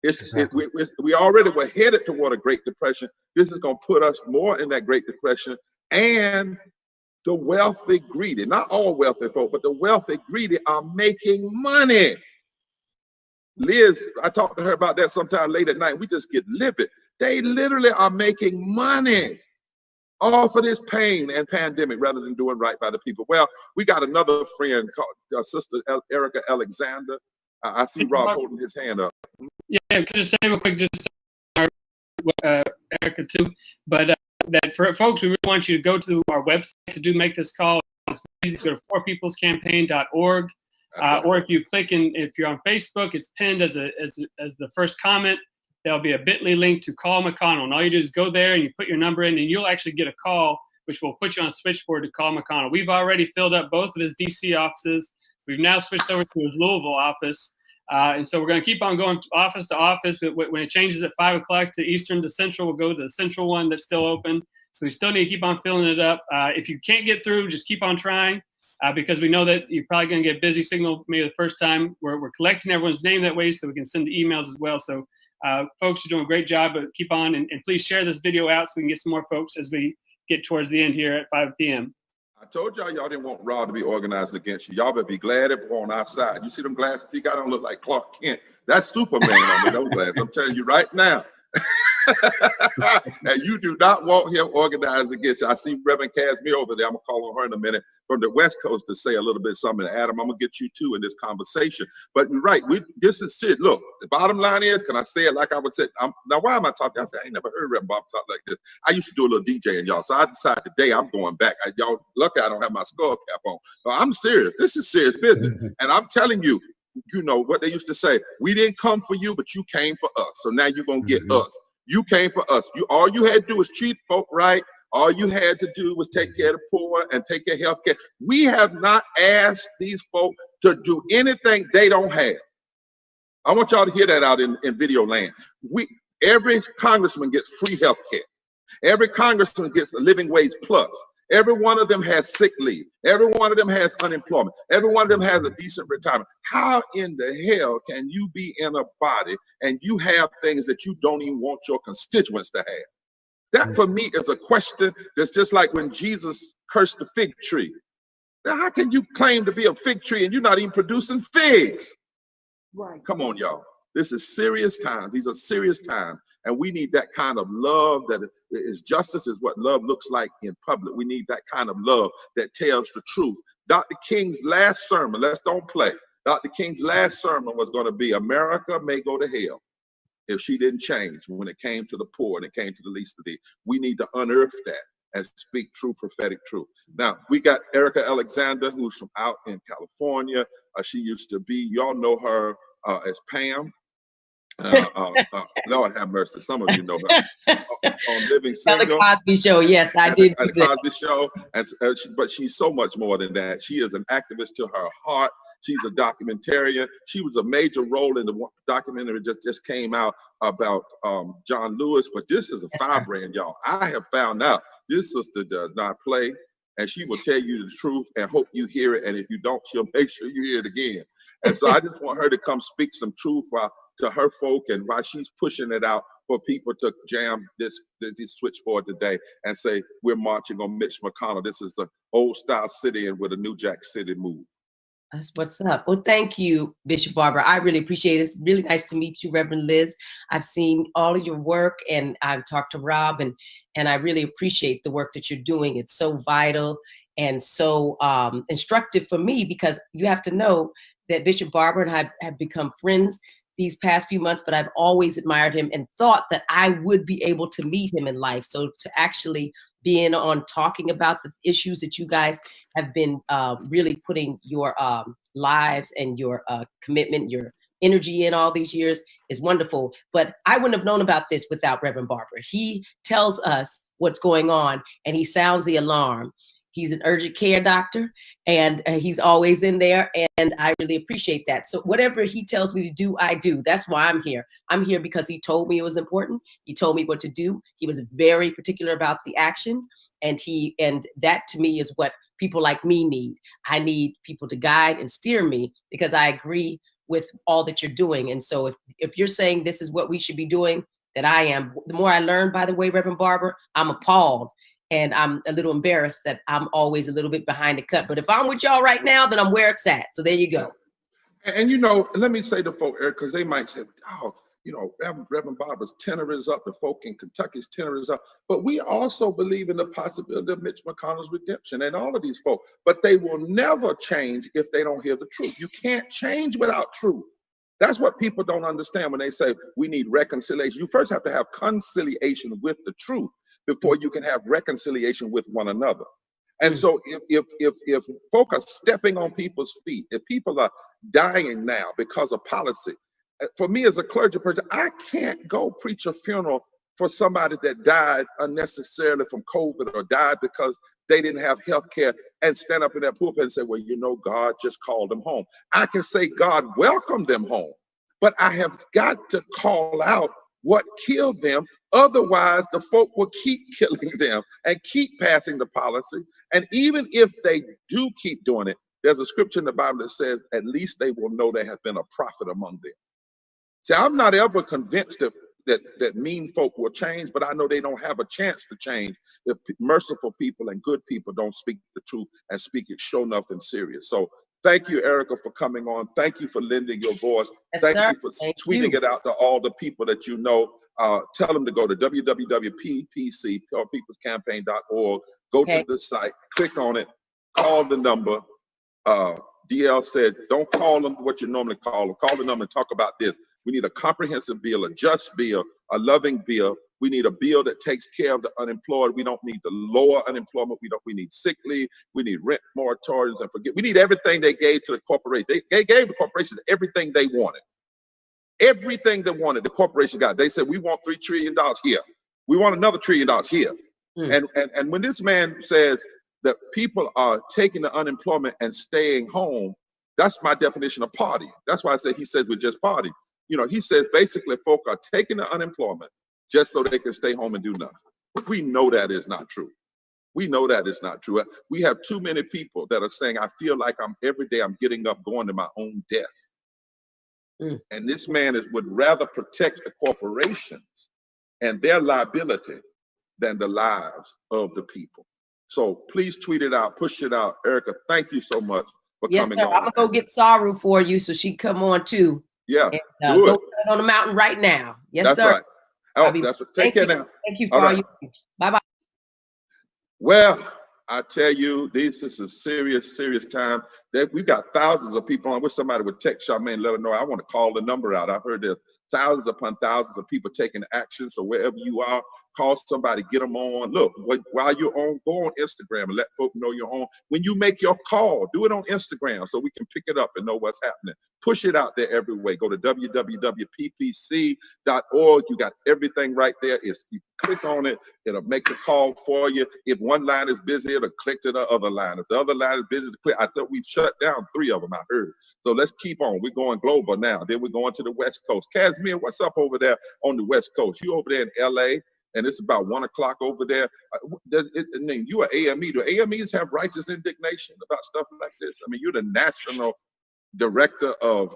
We already were headed toward a Great Depression. This is going to put us more in that Great Depression. And the wealthy greedy, not all wealthy folk, but the wealthy greedy are making money. Liz, I talked to her about that sometime late at night. We just get livid. They literally are making money off of this pain and pandemic rather than doing right by the people. Well, we got another friend called Sister Erica Alexander. I see Rob holding his hand up. Yeah, could just say real quick, just Erica too, but that for folks, we really want you to go to our website to make this call. It's easy to go to poorpeoplescampaign.org, or if you click in, if you're on Facebook, it's pinned as the first comment. There'll be a bit.ly link to call McConnell, and all you do is go there and you put your number in, and you'll actually get a call, which will put you on a switchboard to call McConnell. We've already filled up both of his DC offices. We've now switched over to his Louisville office. And so we're going to keep on going office to office. But when it changes at 5 o'clock to Eastern to Central, we'll go to the Central one that's still open. So we still need to keep on filling it up. If you can't get through, just keep on trying, because we know that you're probably going to get busy signal maybe the first time. We're collecting everyone's name that way so we can send the emails as well. So folks are doing a great job, but keep on and please share this video out so we can get some more folks as we get towards the end here at 5 p.m. I told y'all didn't want Raw to be organized against you. Y'all better be glad if we're on our side. You see them glasses he got on look like Clark Kent. That's Superman on those glasses. I'm telling you right now. And you do not want him organized against you. I see Reverend Casimir over there. I'm gonna call on her in a minute from the West Coast to say a little bit something. Adam, I'm gonna get you too in this conversation. But you're right. This is it. Look, the bottom line is, can I say it like I would say? Now, why am I talking? I say I ain't never heard Reverend Bob talk like this. I used to do a little DJing, y'all. So I decided today I'm going back. Y'all lucky I don't have my skull cap on. So I'm serious. This is serious business. And I'm telling you, you know what they used to say. We didn't come for you, but you came for us. So now you're gonna get us. You came for us. All you had to do was treat folk right. All you had to do was take care of the poor and take care of health care. We have not asked these folk to do anything they don't have. I want y'all to hear that out in video land. Every congressman gets free health care. Every congressman gets a living wage plus. Every one of them has sick leave. Every one of them has unemployment. Every one of them has a decent retirement. How in the hell can you be in a body and you have things that you don't even want your constituents to have? That for me is a question that's just like when Jesus cursed the fig tree. How can you claim to be a fig tree and you're not even producing figs? Right. Come on, y'all. This is serious times. These are serious times. And we need that kind of love that is justice is what love looks like in public. We need that kind of love that tells the truth. Dr. King's last sermon, let's don't play. Dr. King's last sermon was going to be America may go to hell if she didn't change when it came to the poor and it came to the least of these. We need to unearth that and speak true prophetic truth. Now, we got Erica Alexander, who's from out in California. She used to be, y'all know her as Pam. Lord have mercy, some of you know her on Living Single. The Cosby Show, yes, I did. The Cosby Show, but she's so much more than that. She is an activist to her heart. She's a documentarian. She was a major role in the documentary that just came out about John Lewis, but this is a firebrand, y'all. I have found out this sister does not play, and she will tell you the truth and hope you hear it, and if you don't, she'll make sure you hear it again. And so I just want her to come speak some truth to her folk, and while she's pushing it out for people to jam this switchboard today and say, we're marching on Mitch McConnell. This is an old style city and with a new Jack City move. That's what's up. Well, thank you, Bishop Barber. I really appreciate it. It's really nice to meet you, Reverend Liz. I've seen all of your work, and I've talked to Rob, and I really appreciate the work that you're doing. It's so vital and so instructive for me, because you have to know that Bishop Barber and I have become friends these past few months, but I've always admired him and thought that I would be able to meet him in life. So to actually be in on talking about the issues that you guys have been really putting your lives and your commitment, your energy in all these years is wonderful. But I wouldn't have known about this without Reverend Barber. He tells us what's going on and he sounds the alarm. He's an urgent care doctor, and he's always in there, and I really appreciate that. So whatever he tells me to do, I do. That's why I'm here. I'm here because he told me it was important. He told me what to do. He was very particular about the actions, and that to me is what people like me need. I need people to guide and steer me, because I agree with all that you're doing. And so if you're saying this is what we should be doing, that I am. The more I learn, by the way, Reverend Barber, I'm appalled. And I'm a little embarrassed that I'm always a little bit behind the cut. But if I'm with y'all right now, then I'm where it's at. So there you go. And you know, let me say to folk, Eric, because they might say, oh, you know, Reverend Barber's tenor is up, the folk in Kentucky's tenor is up. But we also believe in the possibility of Mitch McConnell's redemption and all of these folk. But they will never change if they don't hear the truth. You can't change without truth. That's what people don't understand when they say we need reconciliation. You first have to have conciliation with the truth before you can have reconciliation with one another. And so if folk are stepping on people's feet, if people are dying now because of policy, for me as a clergy person, I can't go preach a funeral for somebody that died unnecessarily from COVID or died because they didn't have health care and stand up in that pulpit and say, well, you know, God just called them home. I can say God welcomed them home, but I have got to call out what killed them. Otherwise, the folk will keep killing them and keep passing the policy. And even if they do keep doing it, there's a scripture in the Bible that says, at least they will know there has been a prophet among them. See, I'm not ever convinced that mean folk will change, but I know they don't have a chance to change if merciful people and good people don't speak the truth and speak it sure enough and serious. So thank you, Erica, for coming on. Thank you for lending your voice. Yes, Thank sir. you for tweeting it out to all the people that you know. Tell them to go to www.ppc, peoplescampaign.org. Go to the site, click on it, call the number. DL said, don't call them what you normally call them. Call the number and talk about this. We need a comprehensive bill, a just bill, a loving bill. We need a bill that takes care of the unemployed. We don't need to lower unemployment. We need sick leave. We need rent moratoriums and we need everything they gave to the corporation. They gave the corporations everything they wanted. Everything they wanted, the corporation got. They said, we want $3 trillion here. We want another $1 trillion here. And when this man says that people are taking the unemployment and staying home, that's my definition of party. That's why I say he says we're just party. You know, he says basically folk are taking the unemployment just so they can stay home and do nothing. We know that is not true. We know that is not true. We have too many people that are saying, I feel like every day I'm getting up, going to my own death. And this man would rather protect the corporations and their liability than the lives of the people. So please tweet it out, push it out. Erica, thank you so much for Yes, coming sir. on. I'm gonna go get Saru for you so she come on too. Yeah, And, do go it. stand on the mountain right now. Yes, That's sir. right. Oh, that's right. Take care now. Thank you All for all right. you. Bye bye. Well, I tell you, this is a serious, serious time. That we got thousands of people. I wish somebody would text Charmaine and let her know. I want to call the number out. I've heard there's thousands upon thousands of people taking action. So wherever you are, call somebody, get them on. Look, while you're on, go on Instagram and let folks know you're on. When you make your call, do it on Instagram so we can pick it up and know what's happening. Push it out there every way. Go to www.ppc.org. You got everything right there. You click on it, it'll make the call for you. If one line is busy, it'll click to the other line. If the other line is busy, to click. I thought we shut down 3 of them, I heard. So let's keep on. We're going global now. Then we're going to the West Coast. Casimir, what's up over there on the West Coast? You over there in LA, and it's about 1 o'clock over there. You are AME. Do AMEs have righteous indignation about stuff like this? I mean, you're the national director of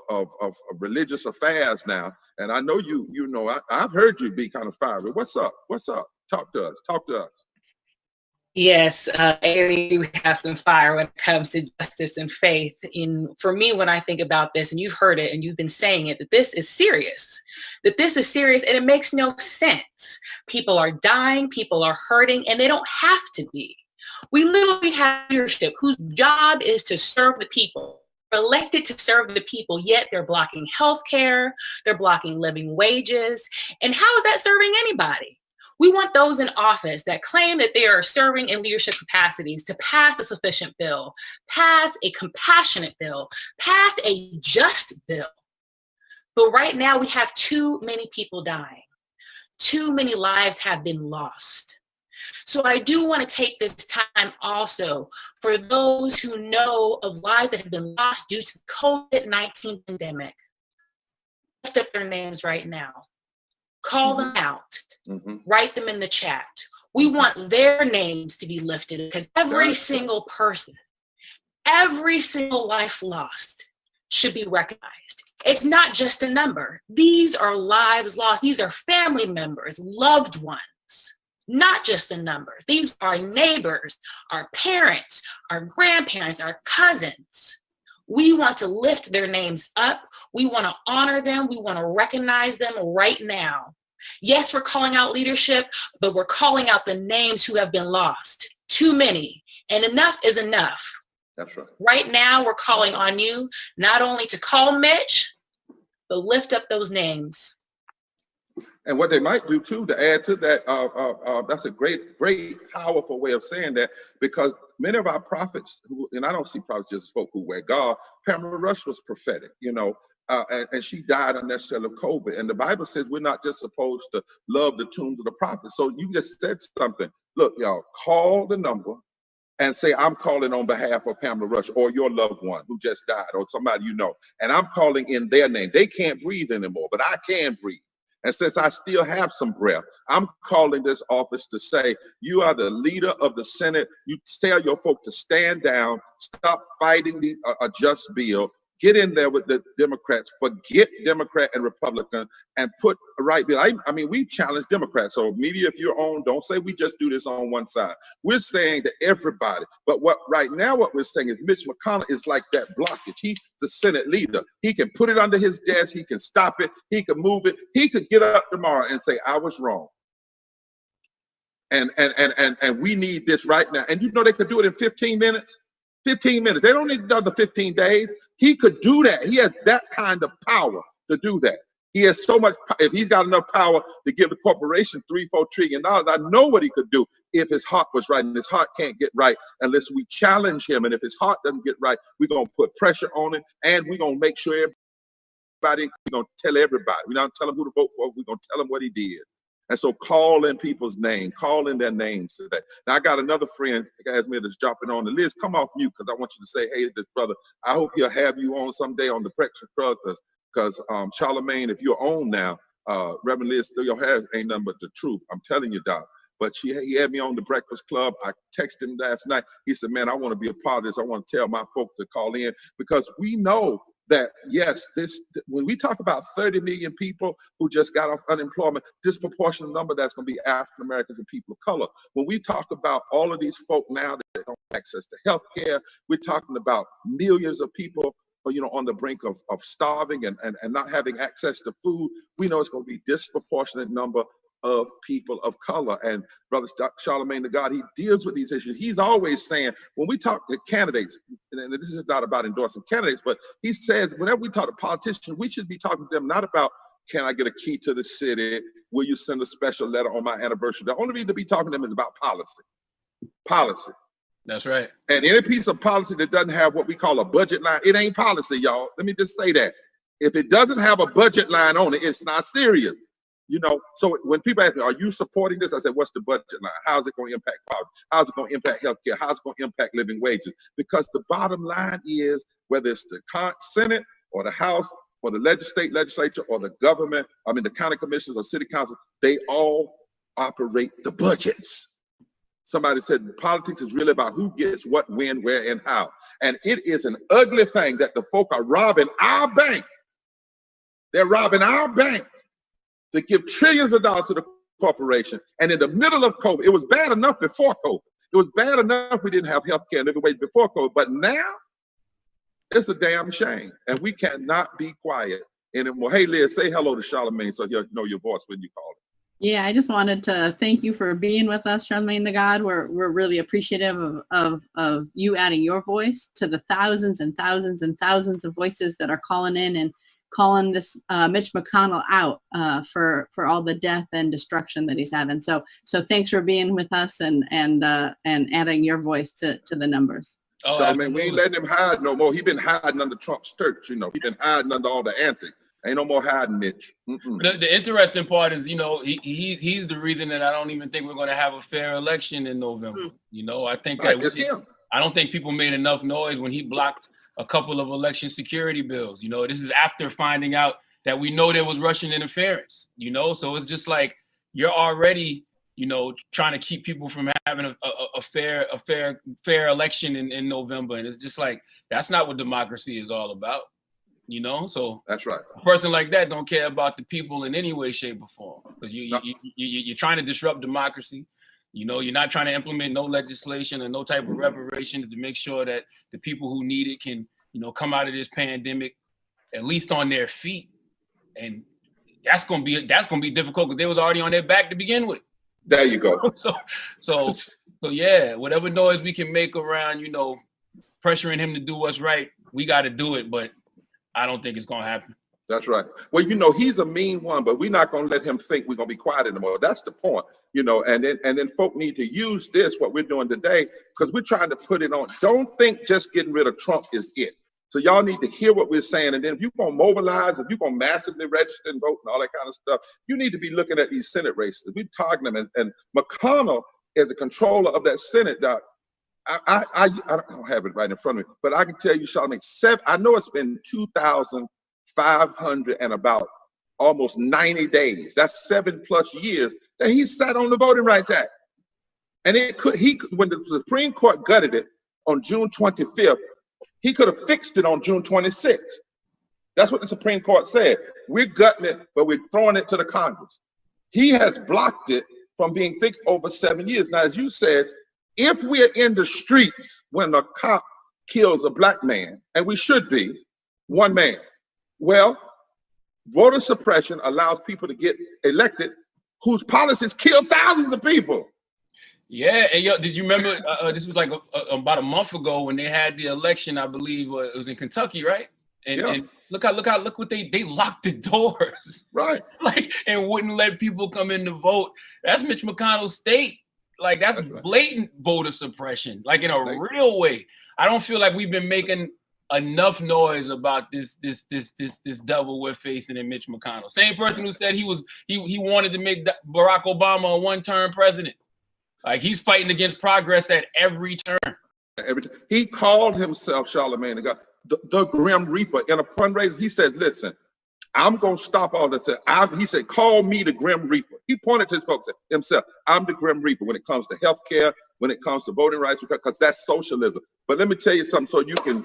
religious affairs now, and I know you know I've heard you be kind of fiery. What's up? What's up? Talk to us. Talk to us. Yes, AME do have some fire when it comes to justice and faith. For me, when I think about this, and you've heard it and you've been saying it, that this is serious, and it makes no sense. People are dying, people are hurting, and they don't have to be. We literally have leadership whose job is to serve the people. Elected to serve the people, yet they're blocking healthcare, they're blocking living wages. And how is that serving anybody? We want those in office that claim that they are serving in leadership capacities to pass a sufficient bill, pass a compassionate bill, pass a just bill. But right now we have too many people dying. Too many lives have been lost. So I do want to take this time also for those who know of lives that have been lost due to the COVID-19 pandemic. Lift up their names right now. Call them out. Write them in the chat. We want their names to be lifted because every single person, every single life lost should be recognized. It's not just a number. These are lives lost. These are family members, loved ones. Not just a number. These are neighbors, our parents, our grandparents, our cousins. We want to lift their names up. We want to honor them. We want to recognize them right now. Yes, we're calling out leadership, but we're calling out the names who have been lost. Too many. And enough is enough. That's right. Right now, we're calling on you not only to call Mitch, but lift up those names. And what they might do too, to add to that, that's a great, powerful way of saying that, because many of our prophets, and I don't see prophets just as folk who wear God. Pamela Rush was prophetic, and she died unnecessarily of COVID. And the Bible says we're not just supposed to love the tombs of the prophets. So you just said something. Look, y'all, call the number and say, I'm calling on behalf of Pamela Rush or your loved one who just died or somebody you know. And I'm calling in their name. They can't breathe anymore, but I can breathe. And since I still have some breath, I'm calling this office to say, you are the leader of the Senate. You tell your folk to stand down, stop fighting a just bill, get in there with the Democrats, forget Democrat and Republican, and put a right bill. I mean, we challenge Democrats. So media, if you're on, don't say we just do this on one side. We're saying to everybody. But right now what we're saying is Mitch McConnell is like that blockage. He's the Senate leader. He can put it under his desk. He can stop it. He can move it. He could get up tomorrow and say, I was wrong. And we need this right now. And they could do it in 15 minutes. 15 minutes. They don't need another 15 days. He could do that. He has that kind of power to do that. He has so much, if he's got enough power to give the corporation $3-4 trillion, I know what he could do if his heart was right, and his heart can't get right unless we challenge him. And if his heart doesn't get right, we're going to put pressure on him, and we're going to make sure we're going to tell everybody. We're not telling them who to vote for. We're going to tell them what he did. And so call in people's name, call in their names today. Now I got another friend, Casimir, that's dropping on. The Liz, come off mute, because I want you to say, hey, this brother, I hope he'll have you on someday on the Breakfast Club, because Charlemagne, if you're on now, Reverend Liz, through your hair ain't nothing but the truth. I'm telling you, Doc. But he had me on the Breakfast Club. I texted him last night. He said, man, I want to be a part of this. I want to tell my folks to call in, because we know that yes, when we talk about 30 million people who just got off unemployment, disproportionate number that's going to be African Americans and people of color. When we talk about all of these folk now that don't have access to health care, we're talking about millions of people, on the brink of starving and not having access to food. We know it's going to be disproportionate number of people of color. And Brother Charlemagne the God, he deals with these issues. He's always saying, when we talk to candidates, and this is not about endorsing candidates, but he says, whenever we talk to politicians, we should be talking to them not about, can I get a key to the city? Will you send a special letter on my anniversary? The only reason to be talking to them is about policy. Policy. That's right. And any piece of policy that doesn't have what we call a budget line, it ain't policy, y'all. Let me just say that. If it doesn't have a budget line on it, it's not serious. So when people ask me, are you supporting this? I said, what's the budget line? How's it going to impact poverty? How's it going to impact healthcare? How's it going to impact living wages? Because the bottom line is, whether it's the Senate or the House or the legislature or the government, the county commissioners or city council, they all operate the budgets. Somebody said politics is really about who gets what, when, where, and how. And it is an ugly thing that the folk are robbing our bank. They're robbing our bank to give trillions of dollars to the corporation. And in the middle of COVID, it was bad enough before COVID. It was bad enough we didn't have health care and living wage before COVID. But now, it's a damn shame. And we cannot be quiet anymore. Hey, Liz, say hello to Charlemagne so he'll know your voice when you call him. Yeah, I just wanted to thank you for being with us, Charlemagne the God. We're really appreciative of you adding your voice to the thousands and thousands and thousands of voices that are calling in and calling this Mitch McConnell out for all the death and destruction that he's having. So thanks for being with us and adding your voice to the numbers. Oh, so, we ain't letting him hide no more. He been hiding under Trump's church, He been hiding under all the antics. Ain't no more hiding, Mitch. The interesting part is, he's the reason that I don't even think we're going to have a fair election in November. I think that I don't think people made enough noise when he blocked a couple of election security bills. This is after finding out that we know there was Russian interference. So it's just like you're already, trying to keep people from having a fair election in November, and it's just like that's not what democracy is all about. So that's right. A person like that don't care about the people in any way, shape, or form. Because you're trying to disrupt democracy. You're not trying to implement no legislation or no type of reparations to make sure that the people who need it can, come out of this pandemic at least on their feet. And that's gonna be difficult because they was already on their back to begin with. There you go. So yeah, whatever noise we can make around, pressuring him to do what's right, we got to do it. But I don't think it's going to happen. That's right. Well, he's a mean one, but we're not going to let him think we're going to be quiet anymore. That's the point, and then folk need to use this, what we're doing today, because we're trying to put it on. Don't think just getting rid of Trump is it. So y'all need to hear what we're saying. And then if you're going to mobilize, if you're going to massively register and vote and all that kind of stuff, you need to be looking at these Senate races. We're targeting them. And McConnell is the controller of that Senate, Doc. I don't have it right in front of me, but I can tell you, Charlemagne, I know it's been 2,500 and about almost 90 days. That's 7+ years that he sat on the Voting Rights Act. And when the Supreme Court gutted it on June 25th, he could have fixed it on June 26th. That's what the Supreme Court said. We're gutting it, but we're throwing it to the Congress. He has blocked it from being fixed over 7 years. Now, as you said, if we're in the streets when a cop kills a black man, and we should be, one man, well, voter suppression allows people to get elected whose policies kill thousands of people. Yeah, and did you remember, this was like about a month ago when they had the election, I believe it was in Kentucky, right? And look what they locked the doors. Right. And wouldn't let people come in to vote. That's Mitch McConnell's state. That's blatant voter suppression, in a real way. I don't feel like we've been making enough noise about this devil we're facing in Mitch McConnell. Same person who said he wanted to make Barack Obama a one-term president. He's fighting against progress at every turn. He called himself, Charlemagne the God, the Grim Reaper. In a fundraiser, he said, listen, I'm going to stop all this. He said, call me the Grim Reaper. He pointed to his folks himself. I'm the Grim Reaper when it comes to health care, when it comes to voting rights, because that's socialism. But let me tell you something so you can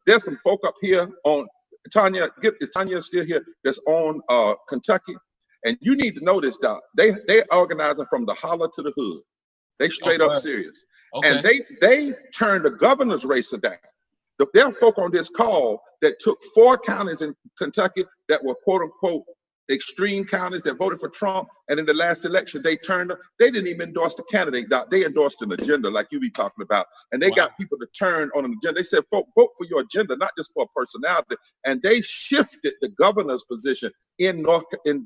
there's some folk up here Tanya, is Tanya still here? That's on Kentucky. And you need to know this, Doc. They organizing from the holler to the hood. They straight up serious. Okay. And they turned the governor's race down. There are folk on this call that took 4 counties in Kentucky that were quote unquote extreme counties that voted for Trump, and in the last election they turned them. They didn't even endorse the candidate, Doc. They endorsed an agenda like you be talking about, and they got people to turn on an agenda. They said, "Folk, vote for your agenda, not just for a personality." And they shifted the governor's position in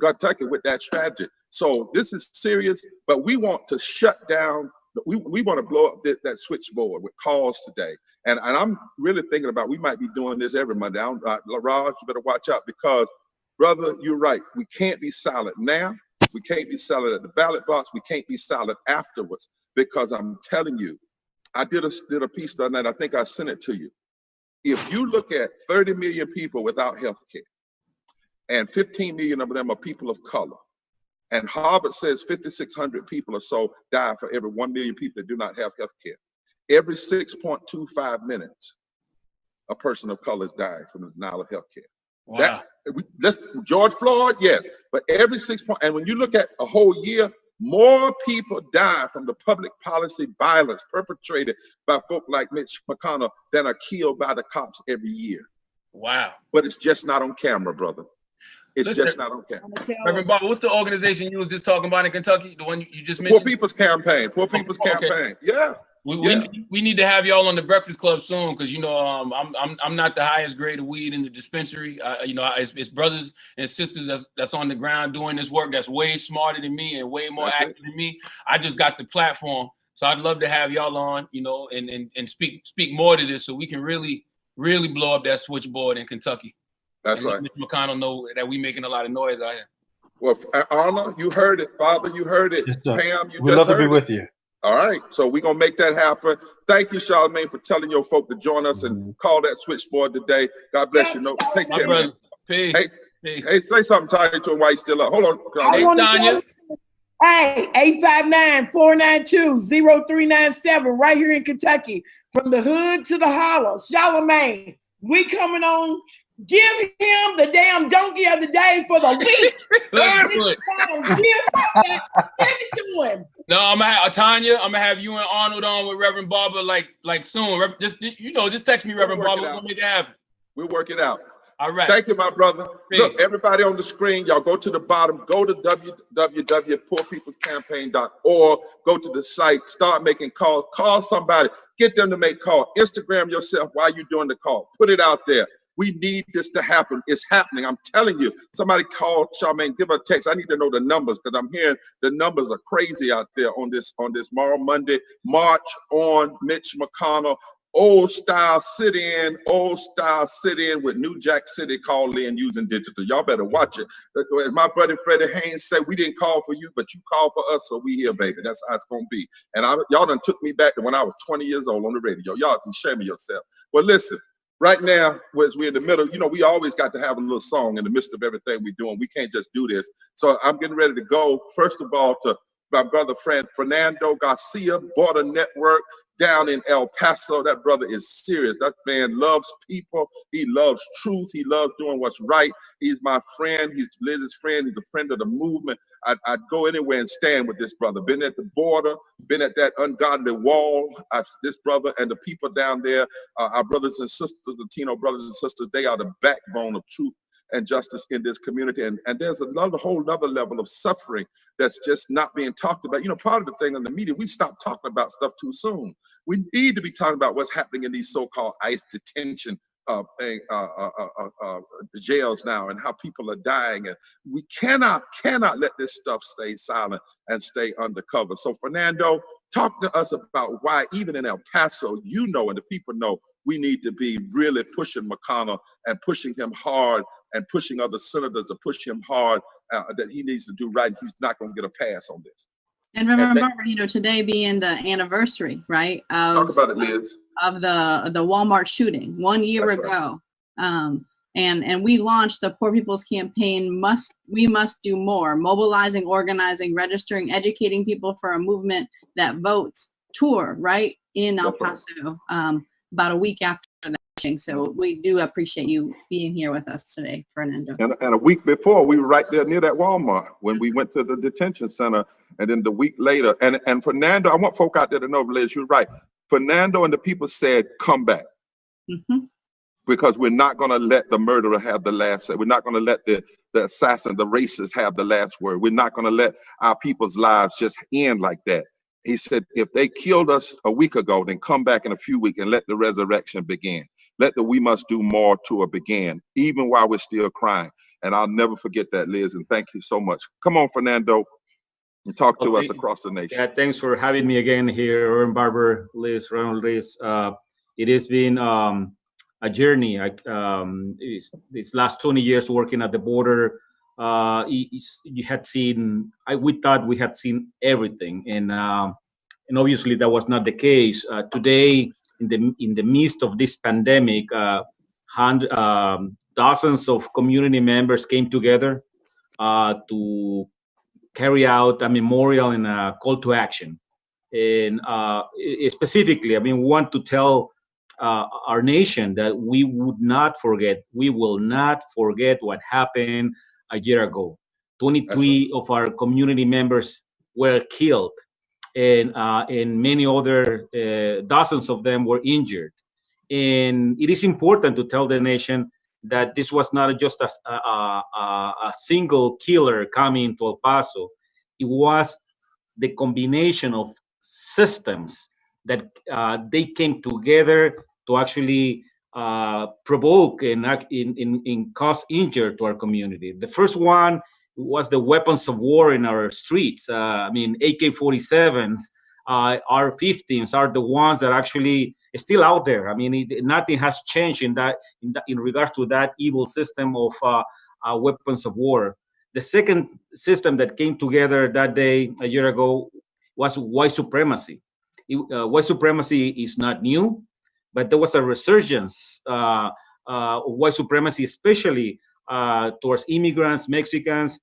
Kentucky with that strategy. So this is serious, but we want to shut down. We want to blow up that switchboard with calls today. And I'm really thinking about, we might be doing this every Monday. Raj, you better watch out, because brother, you're right. We can't be silent now. We can't be silent at the ballot box. We can't be silent afterwards, because I'm telling you, I did a piece the other night. I think I sent it to you. If you look at 30 million people without health care, and 15 million of them are people of color, and Harvard says 5,600 people or so die for every 1 million people that do not have health care. Every 6.25 minutes, a person of color is dying from the denial of health care. Wow. That's George Floyd, yes, but every 6 point, and when you look at a whole year, more people die from the public policy violence perpetrated by folk like Mitch McConnell than are killed by the cops every year. Wow. But it's just not on camera, brother. It's just not on camera. Reverend Barber, what's the organization you was just talking about in Kentucky? The one you just mentioned? Poor People's Campaign. Poor People's Campaign. Yeah. We need to have y'all on the Breakfast Club soon, because you know I'm not the highest grade of weed in the dispensary. It's brothers and sisters that's on the ground doing this work that's way smarter than me and way more active than me. I just got the platform, so I'd love to have y'all on, you know, and speak more to this, so we can really blow up that switchboard in Kentucky. That's right. Mr. McConnell know that we making a lot of noise out here. Well, Anna, you heard it. Father, you heard it. Yes, Pam, you we'd just love to heard be it. with you. All right, so we're gonna make that happen. Thank you, Charlamagne, for telling your folk to join us and call that switchboard today. God bless you. No, take care. Brother. Peace. Hey, say something, Tanya, to him while he's still up. Hold on. I want to hey, 859-492-0397, right here in Kentucky, from the hood to the holler. Charlamagne, we coming on. Give him the damn donkey of the day for the week. Let's do it. Give it to him. No, I'm gonna have Tanya. I'm gonna have you and Arnold on with Reverend Barber like soon. Just text me, Reverend Barber. We'll make it happen. We'll work it out. All right. Thank you, my brother. Peace. Look, everybody on the screen, y'all go to the bottom, go to www.poorpeoplescampaign.org, go to the site, start making calls, call somebody, get them to make calls, Instagram yourself while you're doing the call, put it out there. We need this to happen. It's happening. I'm telling you. Somebody call Charlamagne, give her a text. I need to know the numbers, because I'm hearing the numbers are crazy out there on this Monday. March on Mitch McConnell. Old style sit-in with New Jack City call in using digital. Y'all better watch it. As my buddy Freddie Haynes said, we didn't call for you, but you called for us, so we here, baby. That's how it's gonna be. And y'all done took me back to when I was 20 years old on the radio. Y'all can shame yourself. Well, listen. Right now, as we're in the middle, you know, we always got to have a little song in the midst of everything we're doing. We can't just do this. So I'm getting ready to go, first of all, to my brother Fernando Garcia, Border Network down in El Paso. That brother is serious. That man loves people. He loves truth. He loves doing what's right. He's my friend. He's Liz's friend. He's a friend of the movement. I'd go anywhere and stand with this brother. Been at the border, been at that ungodly wall. This brother and the people down there, our brothers and sisters, Latino brothers and sisters, they are the backbone of truth and justice in this community. And there's whole other level of suffering that's just not being talked about. You know, part of the thing in the media, we stop talking about stuff too soon. We need to be talking about what's happening in these so-called ICE detention jails now, and how people are dying. And we cannot let this stuff stay silent and stay undercover. So Fernando, talk to us about why even in El Paso, you know, and the people know, we need to be really pushing McConnell and pushing him hard, and pushing other senators to push him hard, that he needs to do right. He's not going to get a pass on this. And remember, you know, today being the anniversary, right? Talk about it, Liz. Of the Walmart shooting 1 year ago. Right. And we launched the Poor People's Campaign, We Must Do More, mobilizing, organizing, registering, educating people for a movement that votes tour, right, in El Paso, about a week after that. So we do appreciate you being here with us today, Fernando. And a week before, we were right there near that Walmart when we went to the detention center. And then the week later, and Fernando, I want folk out there to know, Liz, you're right. Fernando and the people said, come back. Because we're not going to let the murderer have the last say. We're not going to let the assassin, the racist have the last word. We're not going to let our people's lives just end like that. He said, if they killed us a week ago, then come back in a few weeks and let the resurrection begin. Let the we must do more tour begin, even while we're still crying. And I'll never forget that, Liz, and thank you so much. Come on, Fernando, and talk to us across the nation. Yeah, thanks for having me again here, Barber, Liz, Ronald, Liz. It has been a journey. These last 20 years working at the border, you had seen, we thought we had seen everything, and obviously that was not the case. Today, in the midst of this pandemic, dozens of community members came together to carry out a memorial and a call to action. And specifically, we want to tell our nation that we will not forget what happened a year ago. 23 of our community members were killed, and many other, dozens of them were injured. And it is important to tell the nation that this was not just a single killer coming to El Paso. It was the combination of systems that they came together to actually provoke and cause injury to our community. The first one was the weapons of war in our streets. AK-47s, R-15s are the ones that actually are still out there. Nothing has changed in regards to that evil system of weapons of war. The second system that came together that day a year ago was white supremacy. White supremacy is not new, but there was a resurgence of white supremacy, especially towards immigrants, Mexicans,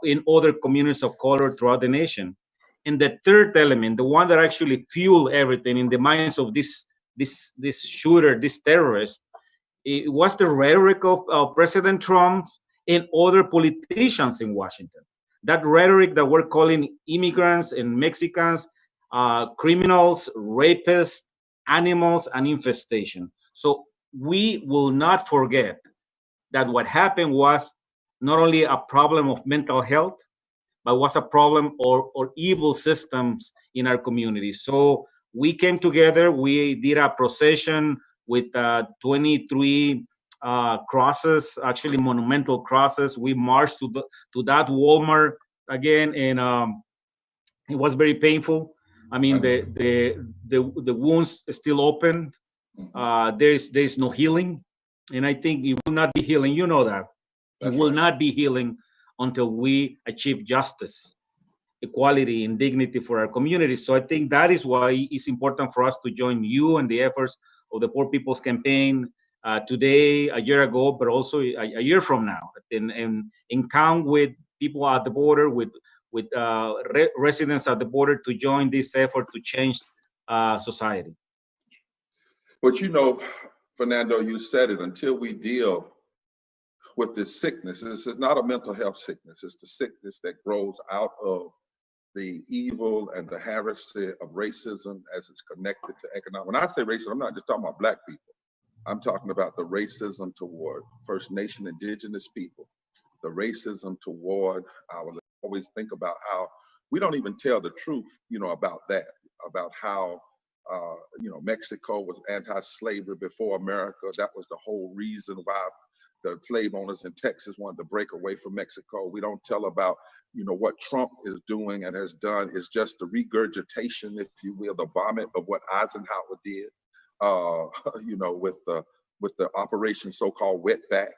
in other communities of color throughout the nation. And the third element, the one that actually fueled everything in the minds of this shooter, this terrorist, it was the rhetoric of President Trump and other politicians in Washington. That rhetoric that we're calling immigrants and Mexicans, criminals, rapists, animals, and infestation. So we will not forget that what happened was not only a problem of mental health, but was a problem or evil systems in our community. So we came together, we did a procession with 23 crosses, actually monumental crosses. We marched to that Walmart again, and it was very painful. The wounds are still open. There's no healing, and I think it will not be healing. You know that. It will not be healing until we achieve justice, equality, and dignity for our community. So I think that is why it's important for us to join you and the efforts of the Poor People's Campaign today, a year ago, but also a year from now, and count with people at the border, with residents at the border to join this effort to change society. But Fernando, you said it, until we deal with this sickness, this is not a mental health sickness, it's the sickness that grows out of the evil and the heresy of racism as it's connected to economic. When I say racism, I'm not just talking about Black people. I'm talking about the racism toward First Nation indigenous people, the racism toward our, always think about how we don't even tell the truth, about that, about how, Mexico was anti-slavery before America. That was the whole reason why the slave owners in Texas wanted to break away from Mexico. We don't tell about, what Trump is doing and has done is just the regurgitation, if you will, the vomit of what Eisenhower did, with the operation so-called wetback.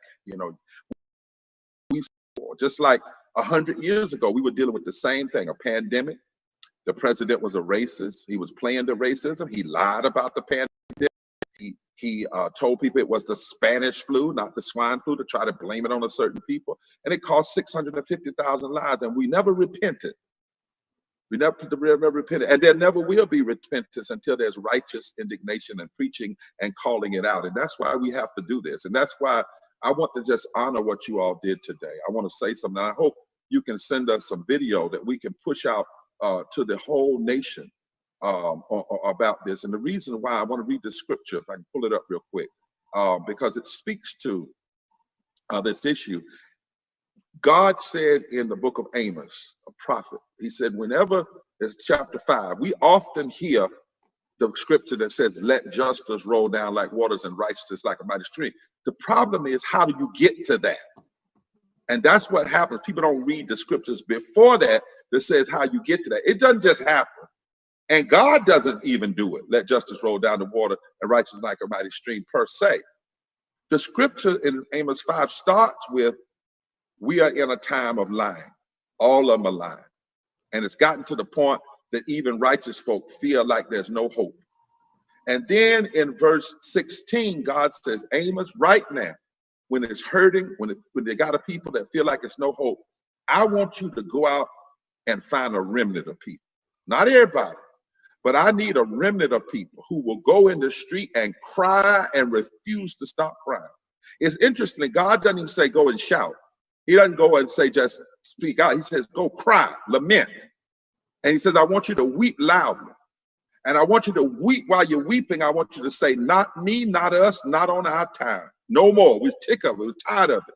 We just like 100 years ago, we were dealing with the same thing, a pandemic. The president was a racist. He was playing the racism. He lied about the pandemic. He told people it was the Spanish flu, not the swine flu, to try to blame it on a certain people. And it cost 650,000 lives, and we never repented. We never repented, and there never will be repentance until there's righteous indignation and preaching and calling it out. And that's why we have to do this. And that's why I want to just honor what you all did today. I want to say something. I hope you can send us some video that we can push out to the whole nation about this. And the reason why I want to read the scripture, if I can pull it up real quick, because it speaks to this issue. God said in the book of Amos, a prophet, he said, whenever it's chapter 5, we often hear the scripture that says, let justice roll down like waters and righteousness like a mighty stream. The problem is, how do you get to that? And that's what happens. People don't read the scriptures before that says how you get to that. It doesn't just happen. And God doesn't even do it. Let justice roll down the water and righteousness like a mighty stream per se. The scripture in Amos 5 starts with, we are in a time of lying. All of them are lying. And it's gotten to the point that even righteous folk feel like there's no hope. And then in verse 16, God says, Amos, right now, when it's hurting, when they got a people that feel like it's no hope, I want you to go out and find a remnant of people. Not everybody, but I need a remnant of people who will go in the street and cry and refuse to stop crying. It's interesting, God doesn't even say go and shout. He doesn't go and say just speak out. He says go cry, lament. And he says, I want you to weep loudly. And I want you to weep while you're weeping. I want you to say, not me, not us, not on our time. No more. We're sick of it. We're tired of it.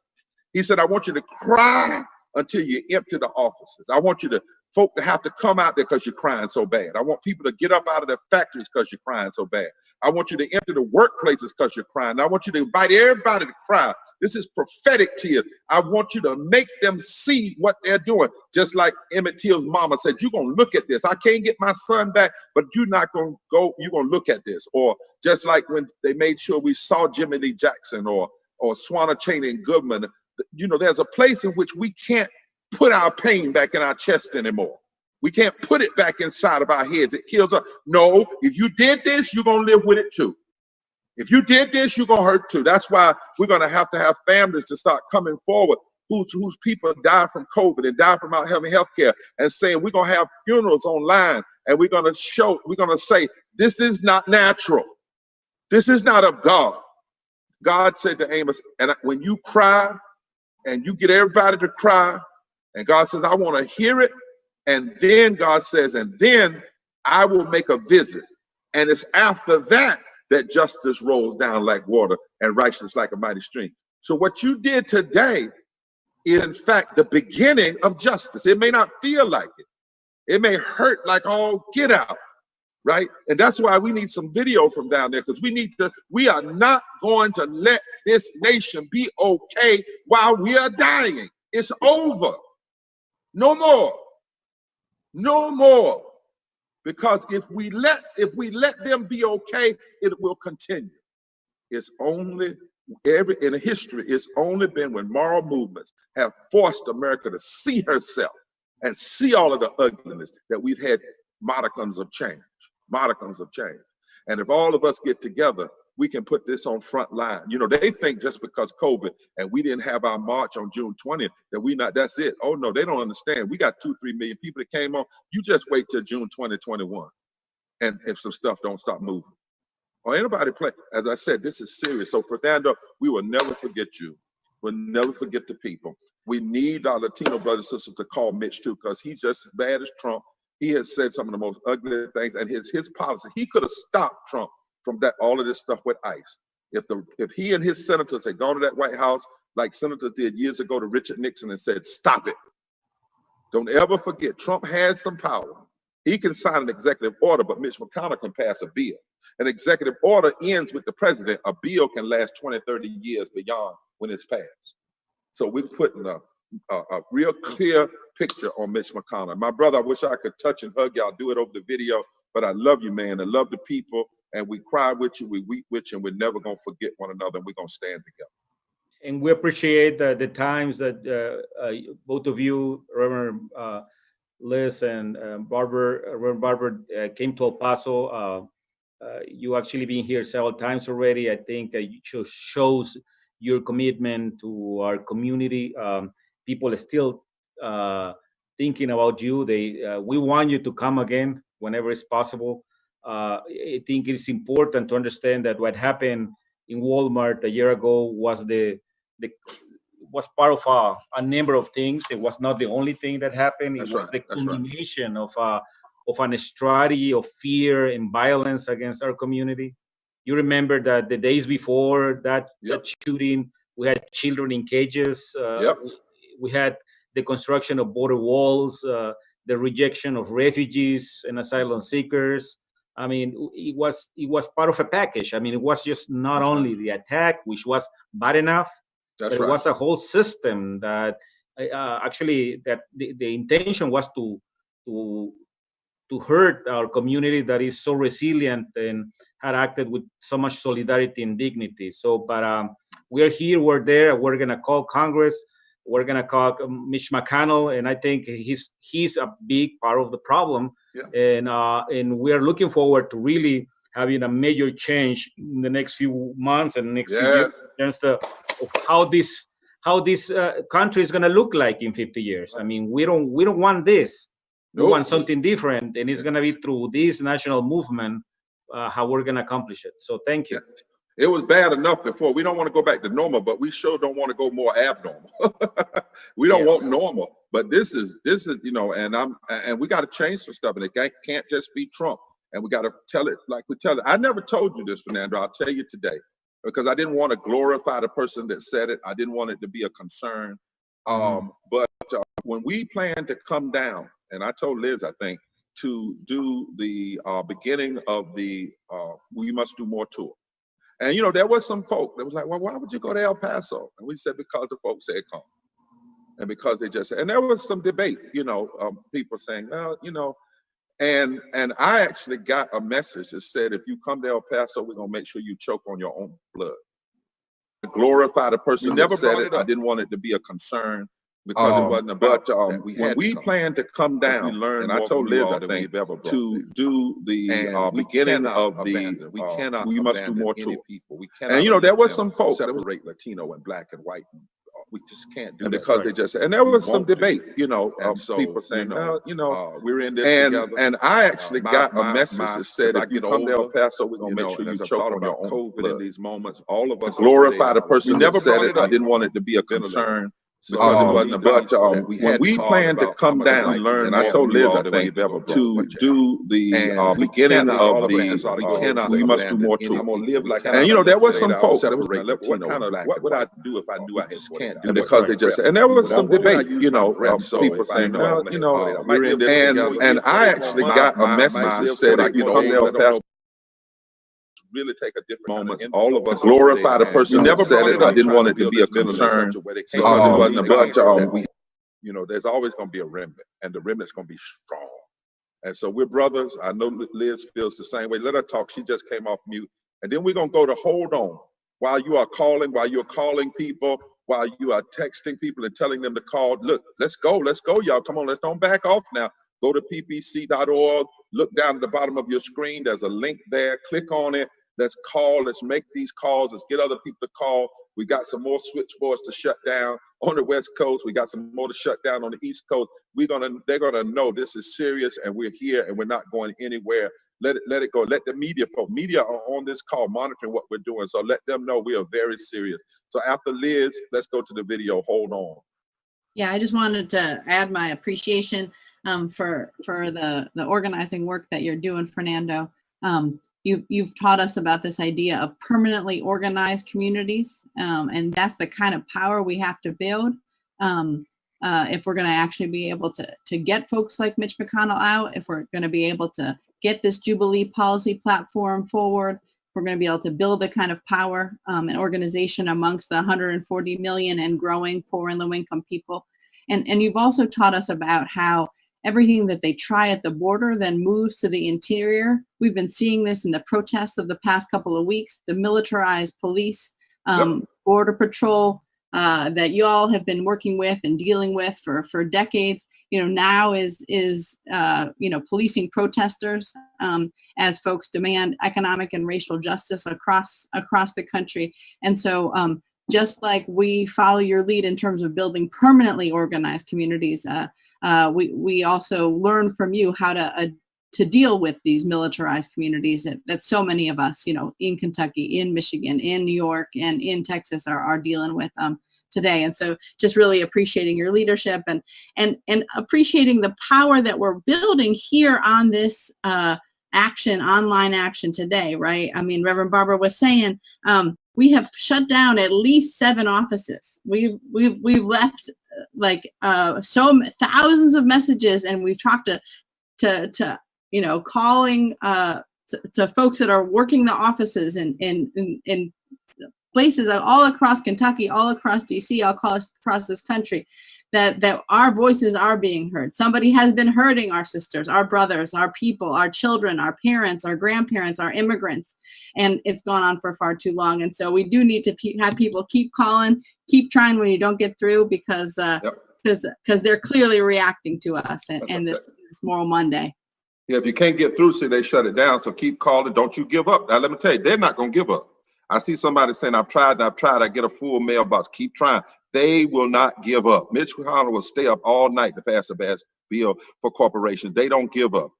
He said, I want you to cry until you empty the offices. I want you to folk to have to come out there because you're crying so bad. I want people to get up out of their factories because you're crying so bad. I want you to empty the workplaces because you're crying. I want you to invite everybody to cry. This is prophetic to you. I want you to make them see what they're doing. Just like Emmett Till's mama said, you're going to look at this. I can't get my son back, but you're not going to go. You're going to look at this. Or just like when they made sure we saw Jimmy Lee Jackson or Swanna Cheney and Goodman. You know, there's a place in which we can't put our pain back in our chest anymore. We can't put it back inside of our heads. It kills us. No, if you did this, you're going to live with it too. If you did this, you're going to hurt too. That's why we're going to have families to start coming forward whose people die from COVID and die from not having health care and saying we're going to have funerals online and we're going to say, this is not natural. This is not of God. God said to Amos, and when you cry and you get everybody to cry, and God says, I want to hear it. And then God says, and then I will make a visit. And it's after that that justice rolls down like water and righteousness like a mighty stream. So what you did today is, in fact, the beginning of justice. It may not feel like it. It may hurt like all get out, right? And that's why we need some video from down there, because we are not going to let this nation be okay while we are dying. It's over. No more. No more. Because if we let them be okay, it will continue. It's only in history, it's only been when moral movements have forced America to see herself and see all of the ugliness that we've had modicums of change. Modicums of change. And if all of us get together, we can put this on front line. You know, they think just because COVID and we didn't have our march on June 20th that that's it. Oh no, they don't understand. We got 2-3 million people that came on. You just wait till June 2021. And if some stuff don't stop moving. Or anybody play, as I said, this is serious. So Fernando, we will never forget you. We'll never forget the people. We need our Latino brothers and sisters to call Mitch too, because he's just as bad as Trump. He has said some of the most ugly things, and his policy, he could have stopped Trump from all of this stuff with ICE. If he and his senators had gone to that White House like senators did years ago to Richard Nixon and said, stop it. Don't ever forget, Trump has some power. He can sign an executive order, but Mitch McConnell can pass a bill. An executive order ends with the president. A bill can last 20, 30 years beyond when it's passed. So we're putting a real clear picture on Mitch McConnell. My brother, I wish I could touch and hug y'all, do it over the video, but I love you, man. I love the people. And we cry with you, we weep with you, and we're never going to forget one another, and we're going to stand together. And we appreciate the times that both of you, Reverend Liz and Reverend Barber, came to El Paso. You actually been here several times already. I think that it shows your commitment to our community. People are still thinking about you. We want you to come again whenever it's possible. I think it's important to understand that what happened in Walmart a year ago was was part of a number of things. It was not the only thing that happened. It was the culmination of an strategy of fear and violence against our community. You remember that the days before that shooting, we had children in cages. We had the construction of border walls, the rejection of refugees and asylum seekers. I mean, it was part of a package. I mean, it was just not only the attack, which was bad enough, but it was a whole system that actually that the intention was to hurt our community that is so resilient and had acted with so much solidarity and dignity. So, but we're here, we're there, we're gonna call Congress. We're gonna call Mitch McConnell, and I think he's a big part of the problem. And we're looking forward to really having a major change in the next few months and next few years in terms of how this country is gonna look like in 50 years. I mean, we don't want this. We want something different, and it's gonna be through this national movement how we're gonna accomplish it. So thank you. It was bad enough before. We don't want to go back to normal, but we sure don't want to go more abnormal. We don't want normal, but this is and we got to change some stuff, and it can't just be Trump. And we got to tell it like we tell it. I never told you this, Fernando. I'll tell you today, because I didn't want to glorify the person that said it. I didn't want it to be a concern. But when we plan to come down, and I told Liz, I think, to do the beginning of the We Must Do More tour. And, there was some folk that was like, well, why would you go to El Paso? And we said, because the folks said come. And because they just, and there was some debate, people saying, well, and I actually got a message that said, if you come to El Paso, we're going to make sure you choke on your own blood. Glorify the person that said it. I didn't want it to be a concern, because it wasn't about, when we plan to come down, and I told Liz, I think, to do the beginning of the We Must Do More tour. And there was some folks that separate Latino and black and white. We just can't do that. Because they just, and there was some debate, people saying, we're in this together. And I actually got a message that said, if you come to El Paso, we're going to make sure you choke on your own blood. In these moments, all of us glorify the person that said it. I didn't want it to be a concern. Because it wasn't about, when we plan to come down, and I told Liz, I think, to do the beginning of the We Must Do More tour. And there was some folks that was like, what would I do if I knew I just can't do it? Because they just, and there was some debate, people saying, well, we're in this together. And I actually got a message that said, if you come to El Paso, really take a different moment. All of us glorify the person that said it. I didn't want it to be a concern. Because it wasn't about, there's always going to be a remnant, and the remnant's going to be strong. And so we're brothers. I know Liz feels the same way. Let her talk. She just came off mute. And then we're going to go to hold on while you're calling people, while you are texting people and telling them to call. Look, let's go, y'all. Come on, let's don't back off now. Go to ppc.org. Look down at the bottom of your screen. There's a link there. Click on it. Let's call. Let's make these calls. Let's get other people to call. We got some more switchboards to shut down on the West Coast. We got some more to shut down on the East Coast. They're gonna know this is serious, and we're here, and we're not going anywhere. Let it go. Let the media are on this call, monitoring what we're doing. So let them know we are very serious. So after Liz, let's go to the video. Hold on. Yeah, I just wanted to add my appreciation for the organizing work that you're doing, Fernando. You've taught us about this idea of permanently organized communities, and that's the kind of power we have to build if we're going to actually be able to get folks like Mitch McConnell out, if we're going to be able to get this Jubilee policy platform forward, we're going to be able to build a kind of power and organization amongst the 140 million and growing poor and low-income people. And you've also taught us about how everything that they try at the border then moves to the interior. We've been seeing this in the protests of the past couple of weeks, the militarized police, border patrol that you all have been working with and dealing with for decades, now is policing protesters as folks demand economic and racial justice across the country. And so just like we follow your lead in terms of building permanently organized communities, we also learn from you how to deal with these militarized communities that so many of us, in Kentucky, in Michigan, in New York, and in Texas are dealing with today. And so just really appreciating your leadership and appreciating the power that we're building here on this online action today, right? I mean, Reverend Barber was saying, we have shut down at least 7 offices. We've left thousands of messages, and we've talked to calling to folks that are working the offices in places all across Kentucky, all across DC, all across this country, that our voices are being heard. Somebody has been hurting our sisters, our brothers, our people, our children, our parents, our grandparents, our immigrants, and it's gone on for far too long. And so we do need to have people keep calling, keep trying when you don't get through, because they're clearly reacting to us and this Moral Monday. Yeah, if you can't get through, see, they shut it down. So keep calling. Don't you give up. Now, let me tell you, they're not going to give up. I see somebody saying, I've tried. I get a full mailbox. Keep trying. They will not give up. Mitch McConnell will stay up all night to pass a bad bill for corporations. They don't give up.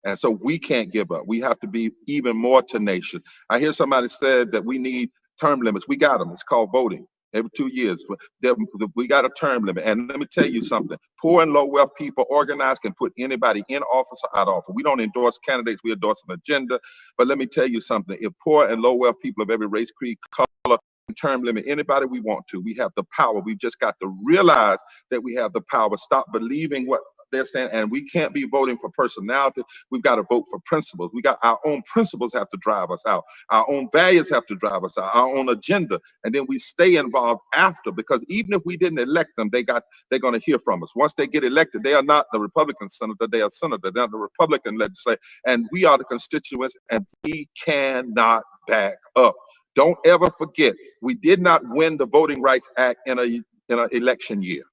And so we can't give up. We have to be even more tenacious. I hear somebody said that we need term limits. We got them. It's called voting. Every 2 years, we got a term limit. And let me tell you something, poor and low wealth people organized can put anybody in office or out of office. We don't endorse candidates, we endorse an agenda. But let me tell you something, if poor and low wealth people of every race, creed, color, term limit anybody we want to, we have the power. We've just got to realize that we have the power. Stop believing what they're saying, and we can't be voting for personality. We've got to vote for principles. We got our own principles have to drive us out. Our own values have to drive us out. Our own agenda, and then we stay involved after. Because even if we didn't elect them, they're going to hear from us. Once they get elected, they are not the Republican senator. They are senator. They're the Republican legislator, and we are the constituents, and we cannot back up. Don't ever forget, we did not win the Voting Rights Act in an election year.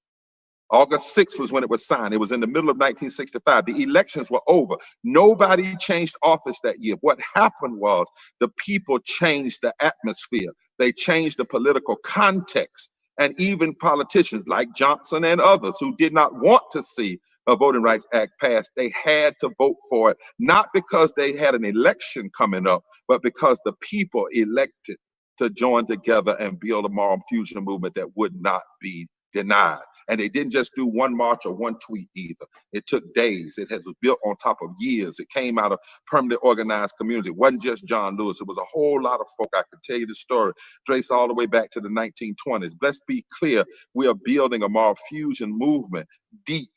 August 6th was when it was signed. It was in the middle of 1965. The elections were over. Nobody changed office that year. What happened was the people changed the atmosphere. They changed the political context. And even politicians like Johnson and others who did not want to see a Voting Rights Act passed, they had to vote for it, not because they had an election coming up, but because the people elected to join together and build a moral fusion movement that would not be denied. And they didn't just do one march or one tweet either. It took days. It was built on top of years. It came out of permanently organized community. It wasn't just John Lewis. It was a whole lot of folk. I could tell you the story, trace all the way back to the 1920s. Let's be clear. We are building a moral fusion movement deep,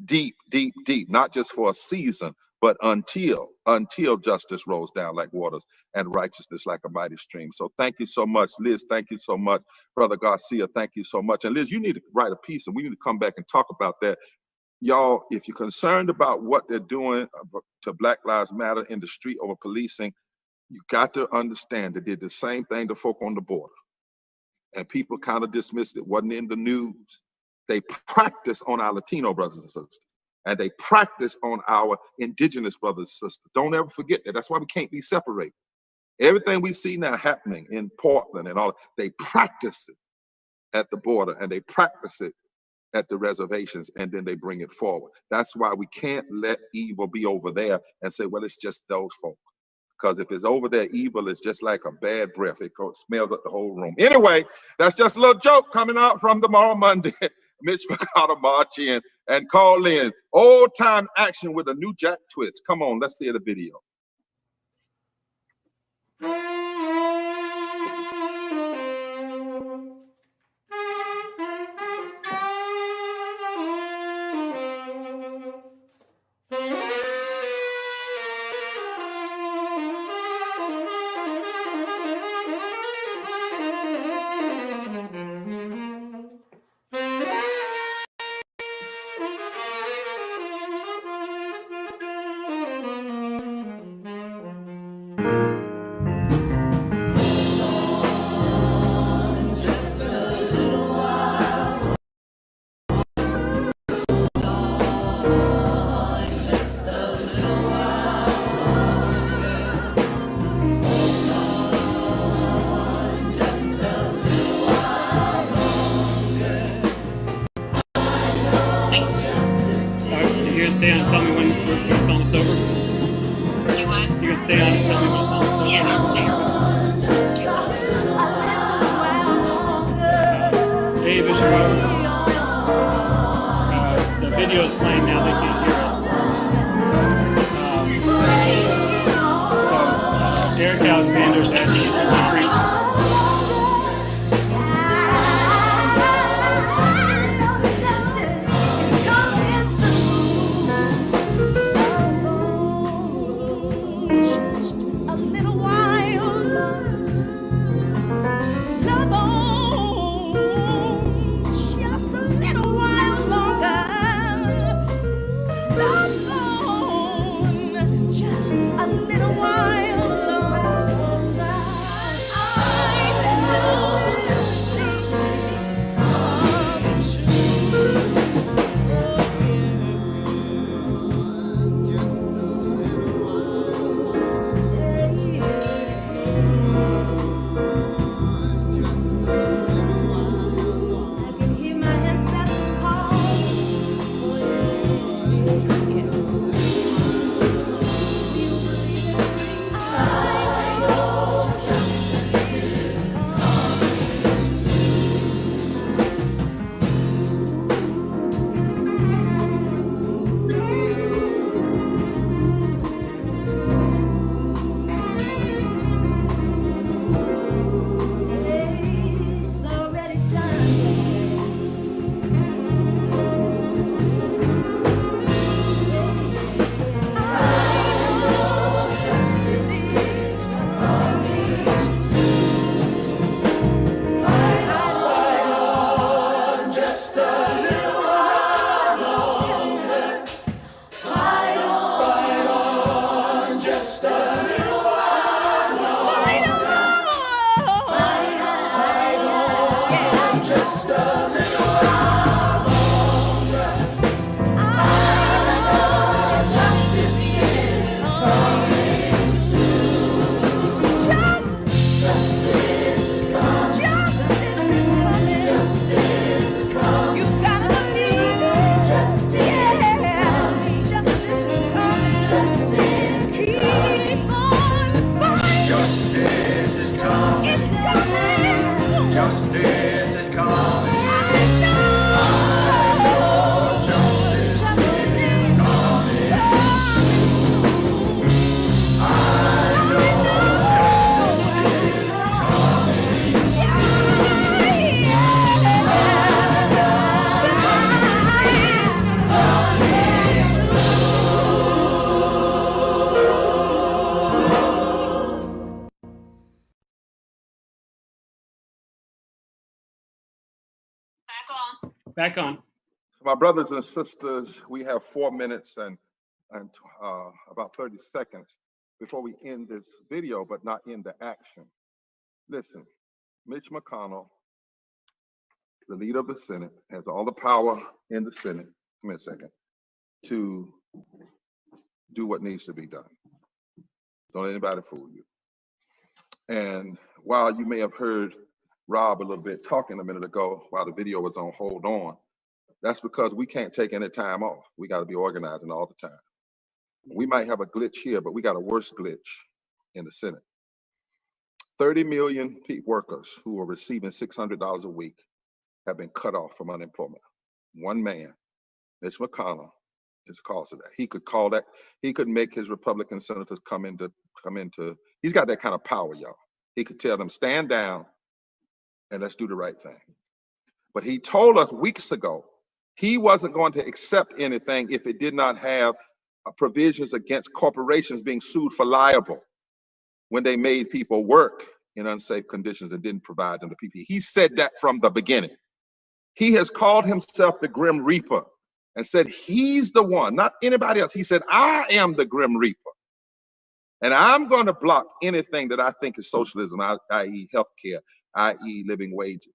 deep, deep, deep, not just for a season, but until justice rolls down like waters and righteousness like a mighty stream. So thank you so much, Liz. Thank you so much, Brother Garcia. Thank you so much. And Liz, you need to write a piece, and we need to come back and talk about that. Y'all, if you're concerned about what they're doing to Black Lives Matter in the street over policing, you got to understand they did the same thing to folk on the border. And people kind of dismissed it. Wasn't in the news. They practice on our Latino brothers and sisters. And they practice on our indigenous brothers and sisters. Don't ever forget that. That's why we can't be separated. Everything we see now happening in Portland and all, they practice it at the border, and they practice it at the reservations, and then they bring it forward. That's why we can't let evil be over there and say, well, it's just those folk. Because if it's over there, evil is just like a bad breath. It smells up the whole room. Anyway, that's just a little joke coming out from tomorrow Monday. Mitch McConnell march in and call in old time action with a new Jack twist. Come on, let's hear the video. You're gonna stay on and tell me when it's almost over? You what? You're gonna stay on and tell me when it's almost over? Yeah, I'll stay on. Hey, Bishop Barber. The video is playing now, they can't hear us. Eric Alexander's asking you to retreat. Back on. My brothers and sisters, we have 4 minutes and about 30 seconds before we end this video, but not end the action. Listen, Mitch McConnell, the leader of the Senate, has all the power in the Senate, give me a second, to do what needs to be done. Don't let anybody fool you. And while you may have heard Rob a little bit talking a minute ago while the video was on hold on, that's because we can't take any time off. We got to be organizing all the time. We might have a glitch here, but we got a worse glitch in the Senate. 30 million workers who are receiving $600 a week have been cut off from unemployment. One man, Mitch McConnell, is the cause of that. He could call that, he could make his Republican senators come into, he's got that kind of power, y'all. He could tell them, stand down and let's do the right thing. But he told us weeks ago, he wasn't going to accept anything if it did not have provisions against corporations being sued for libel when they made people work in unsafe conditions and didn't provide them the PPE. He said that from the beginning. He has called himself the Grim Reaper and said he's the one, not anybody else. He said, I am the Grim Reaper. And I'm going to block anything that I think is socialism, i.e. healthcare, i.e. living wages.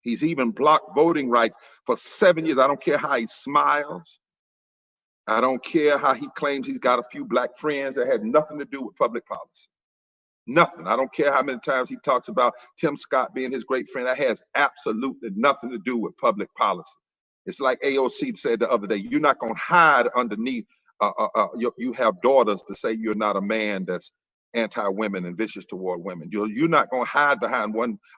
He's even blocked voting rights for 7 years. I don't care how he smiles. I don't care how he claims he's got a few black friends that had nothing to do with public policy. Nothing. I don't care how many times he talks about Tim Scott being his great friend. That has absolutely nothing to do with public policy. It's like AOC said the other day, you're not going to hide underneath, you have daughters to say you're not a man that's anti-women and vicious toward women. You're not going to hide behind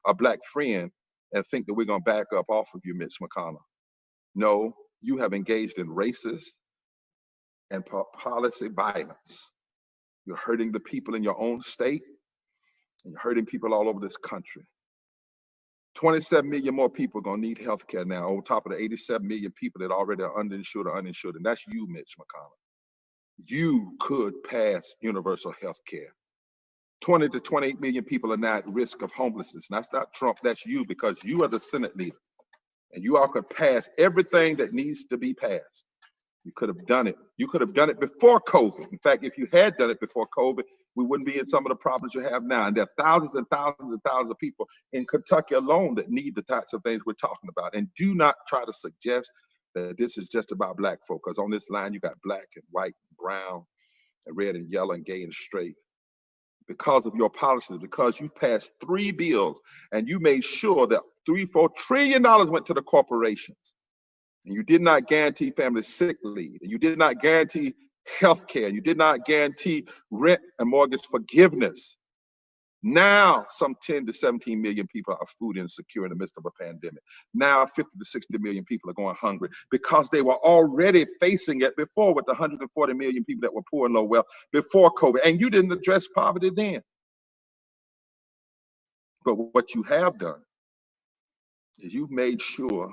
a black friend and think that we're going to back up off of you, Mitch McConnell. No, you have engaged in racist and policy violence. You're hurting the people in your own state, and you're hurting people all over this country. 27 million more people are going to need health care now, on top of the 87 million people that already are underinsured or uninsured. And that's you, Mitch McConnell. You could pass universal health care. 20 to 28 million people are now at risk of homelessness. And that's not Trump, that's you, because you are the Senate leader. And you all could pass everything that needs to be passed. You could have done it. You could have done it before COVID. In fact, if you had done it before COVID, we wouldn't be in some of the problems you have now. And there are thousands and thousands and thousands of people in Kentucky alone that need the types of things we're talking about. And do not try to suggest that this is just about black folk, because on this line, you got black and white, and brown, and red and yellow, and gay and straight. Because of your policies, because you passed 3 bills and you made sure that $3-4 trillion went to the corporations. And you did not guarantee family sick leave, and you did not guarantee health care, you did not guarantee rent and mortgage forgiveness. Now, some 10 to 17 million people are food insecure in the midst of a pandemic. Now, 50 to 60 million people are going hungry because they were already facing it before with the 140 million people that were poor and low wealth before COVID. And you didn't address poverty then. But what you have done is you've made sure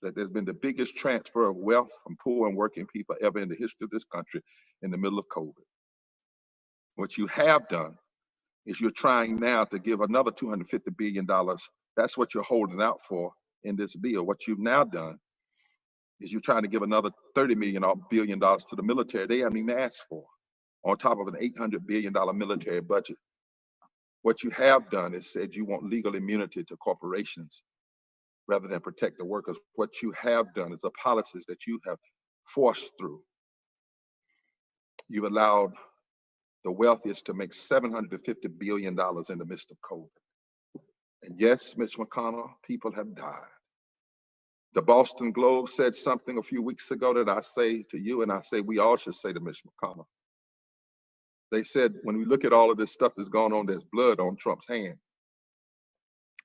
that there's been the biggest transfer of wealth from poor and working people ever in the history of this country in the middle of COVID. What you have done is you're trying now to give another $250 billion. That's what you're holding out for in this bill. What you've now done is you're trying to give another $30 billion to the military they haven't even asked for, on top of an $800 billion military budget. What you have done is said you want legal immunity to corporations rather than protect the workers. What you have done is the policies that you have forced through. You've allowed the wealthiest to make $750 billion in the midst of COVID. And yes, Mitch McConnell, people have died. The Boston Globe said something a few weeks ago that I say to you, and I say we all should say to Mitch McConnell. They said, when we look at all of this stuff that's going on, there's blood on Trump's hand.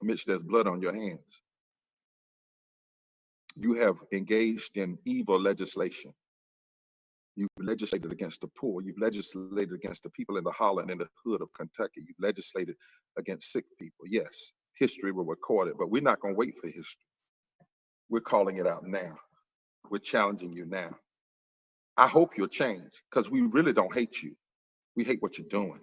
Mitch, there's blood on your hands. You have engaged in evil legislation. You've legislated against the poor. You've legislated against the people in the holler and in the hood of Kentucky. You've legislated against sick people. Yes, history will record it, but we're not going to wait for history. We're calling it out now. We're challenging you now. I hope you'll change, because we really don't hate you. We hate what you're doing.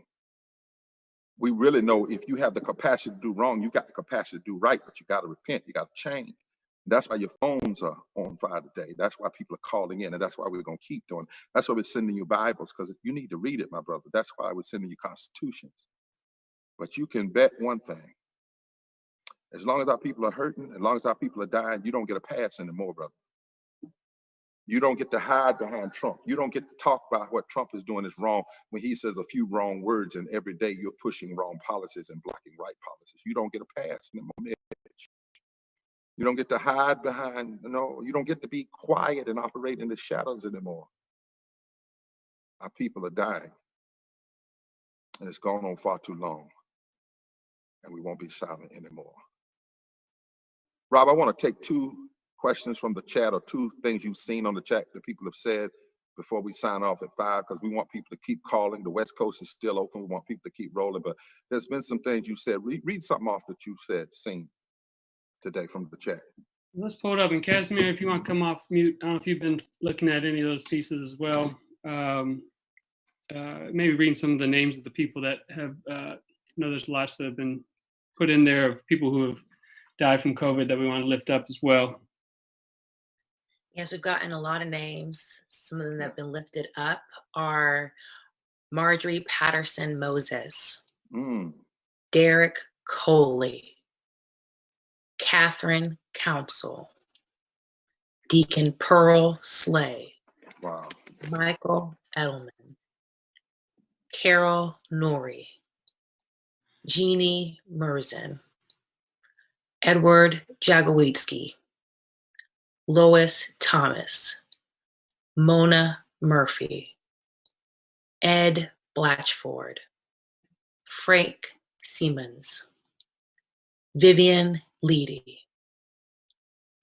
We really know if you have the capacity to do wrong, you got the capacity to do right, but you got to repent, you got to change. That's why your phones are on fire today. That's why people are calling in, and that's why we're going to keep doing it. That's why we're sending you Bibles, because you need to read it, my brother. That's why we're sending you constitutions. But you can bet one thing. As long as our people are hurting, as long as our people are dying, you don't get a pass anymore, brother. You don't get to hide behind Trump. You don't get to talk about what Trump is doing is wrong when he says a few wrong words, and every day you're pushing wrong policies and blocking right policies. You don't get a pass anymore. You don't get to hide behind, you don't get to be quiet and operate in the shadows anymore. Our people are dying, and it's gone on far too long, and we won't be silent anymore. Rob, I want to take 2 questions from the chat, or 2 things you've seen on the chat that people have said before we sign off at 5, because we want people to keep calling. The West Coast is still open. We want people to keep rolling, but there's been some things you said. Read something off that you seen today from the chat. Let's pull it up. And Casimir, if you want to come off mute, I don't know if you've been looking at any of those pieces as well. Maybe reading some of the names of the people that have, there's lots that have been put in there of people who have died from COVID that we want to lift up as well. Yes, we've gotten a lot of names. Some of them that have been lifted up are Marjorie Patterson Moses, Derek Coley, Catherine Council, Deacon Pearl Slay, wow, Michael Edelman, Carol Norrie, Jeannie Merzen, Edward Jagowitzki, Lois Thomas, Mona Murphy, Ed Blatchford, Frank Siemens, Vivian Leedy,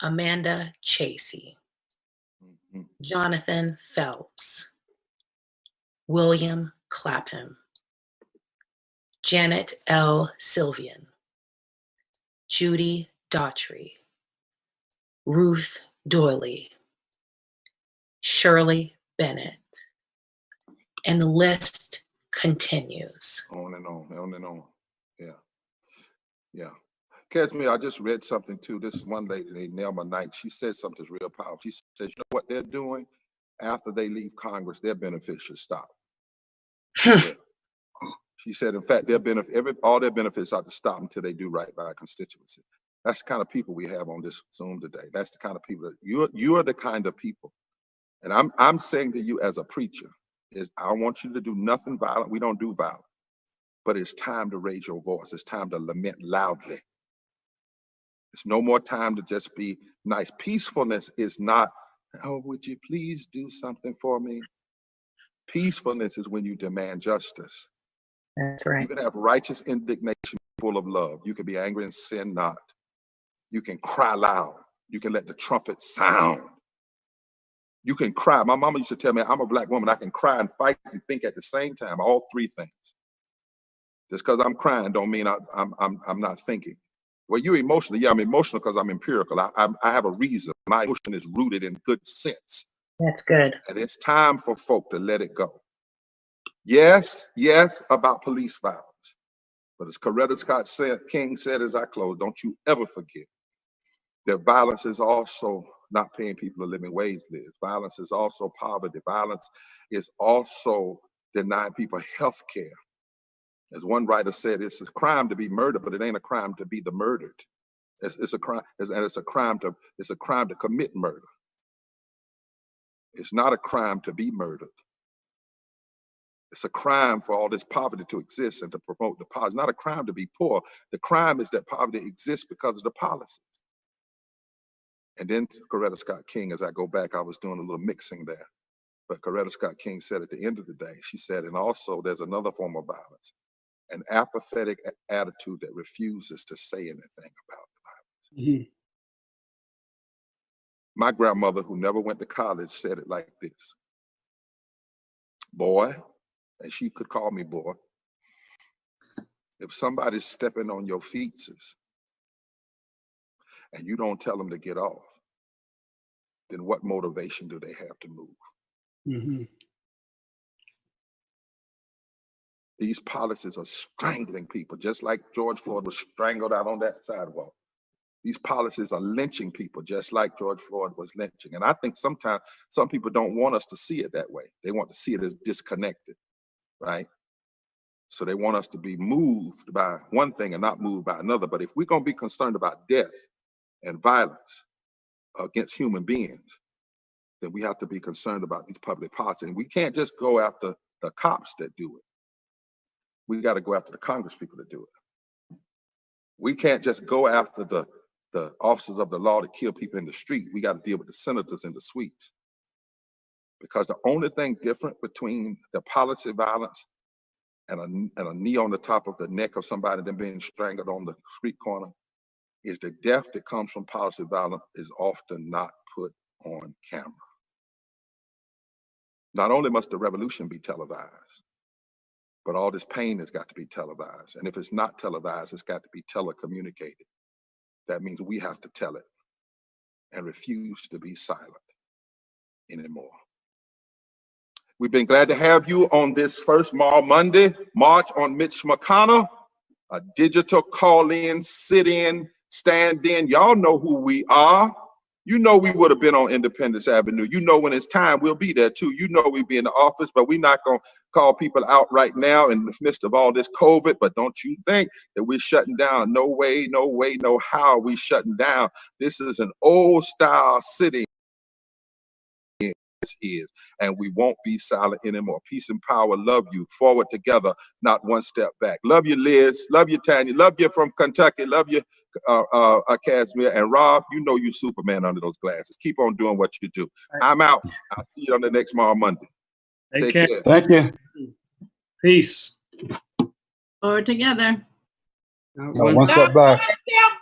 Amanda Chasey, Jonathan Phelps, William Clapham, Janet L. Sylvian, Judy Daughtry, Ruth Doyley, Shirley Bennett, and the list continues. On and on, on and on. Yeah, yeah. Casimir, I just read something too. This one lady named Nelma Knight, she said something that's real powerful. She says, you know what they're doing? After they leave Congress, their benefits should stop. She said, in fact, all their benefits ought to stop until they do right by a constituency. That's the kind of people we have on this Zoom today. That's the kind of people that you are the kind of people. And I'm saying to you as a preacher, is I want you to do nothing violent. We don't do violence. But it's time to raise your voice. It's time to lament loudly. It's no more time to just be nice. Peacefulness is not, oh, would you please do something for me? Peacefulness is when you demand justice. That's right. You can have righteous indignation full of love. You can be angry and sin not. You can cry loud. You can let the trumpet sound. You can cry. My mama used to tell me, I'm a black woman. I can cry and fight and think at the same time, all three things. Just because I'm crying don't mean I'm not thinking. Well, you're emotional. Yeah, I'm emotional because I'm empirical. I have a reason. My emotion is rooted in good sense. That's good. And it's time for folk to let it go. Yes, yes, about police violence. But as Coretta Scott King said as I close, don't you ever forget that violence is also not paying people a living wage. Violence is also poverty. Violence is also denying people health care. As one writer said, it's a crime to be murdered, but it ain't a crime to be the murdered. It's a crime, and it's a crime to commit murder. It's not a crime to be murdered. It's a crime for all this poverty to exist and to promote the poverty. It's not a crime to be poor. The crime is that poverty exists because of the policies. And then Coretta Scott King, as I go back, I was doing a little mixing there. But Coretta Scott King said at the end of the day, she said, and also there's another form of violence, an apathetic attitude that refuses to say anything about the violence. Mm-hmm. My grandmother, who never went to college, said it like this. Boy, and she could call me boy, if somebody's stepping on your feet and you don't tell them to get off, then what motivation do they have to move? Mm-hmm. These policies are strangling people, just like George Floyd was strangled out on that sidewalk. These policies are lynching people, just like George Floyd was lynching. And I think sometimes some people don't want us to see it that way. They want to see it as disconnected, right? So they want us to be moved by one thing and not moved by another. But if we're going to be concerned about death and violence against human beings, then we have to be concerned about these public policies. And we can't just go after the cops that do it. We got to go after the Congress people that do it. We can't just go after the officers of the law that kill people in the street. We got to deal with the senators and the sweeps. Because the only thing different between the policy violence and a knee on the top of the neck of somebody then being strangled on the street corner is the death that comes from policy violence is often not put on camera. Not only must the revolution be televised, but all this pain has got to be televised. And if it's not televised, it's got to be telecommunicated. That means we have to tell it and refuse to be silent anymore. We've been glad to have you on this first Monday March on Mitch McConnell, a digital call-in, sit-in, stand-in. Y'all know who we are. You know we would have been on Independence Avenue. You know when it's time, we'll be there too. You know we'll be in the office, but we're not going to call people out right now in the midst of all this COVID. But don't you think that we're shutting down? No way, no way, no how are we shutting down. This is an old style city. is, and we won't be silent anymore. Peace and power. Love you. Forward together, not one step back. Love you, Liz. Love you, Tanya. Love you from Kentucky. Love you, Casimir. And Rob, you know you Superman under those glasses. Keep on doing what you do. I'm out. I'll see you on the next Monday. Take care. Thank you. Peace. Forward together. One step back. Step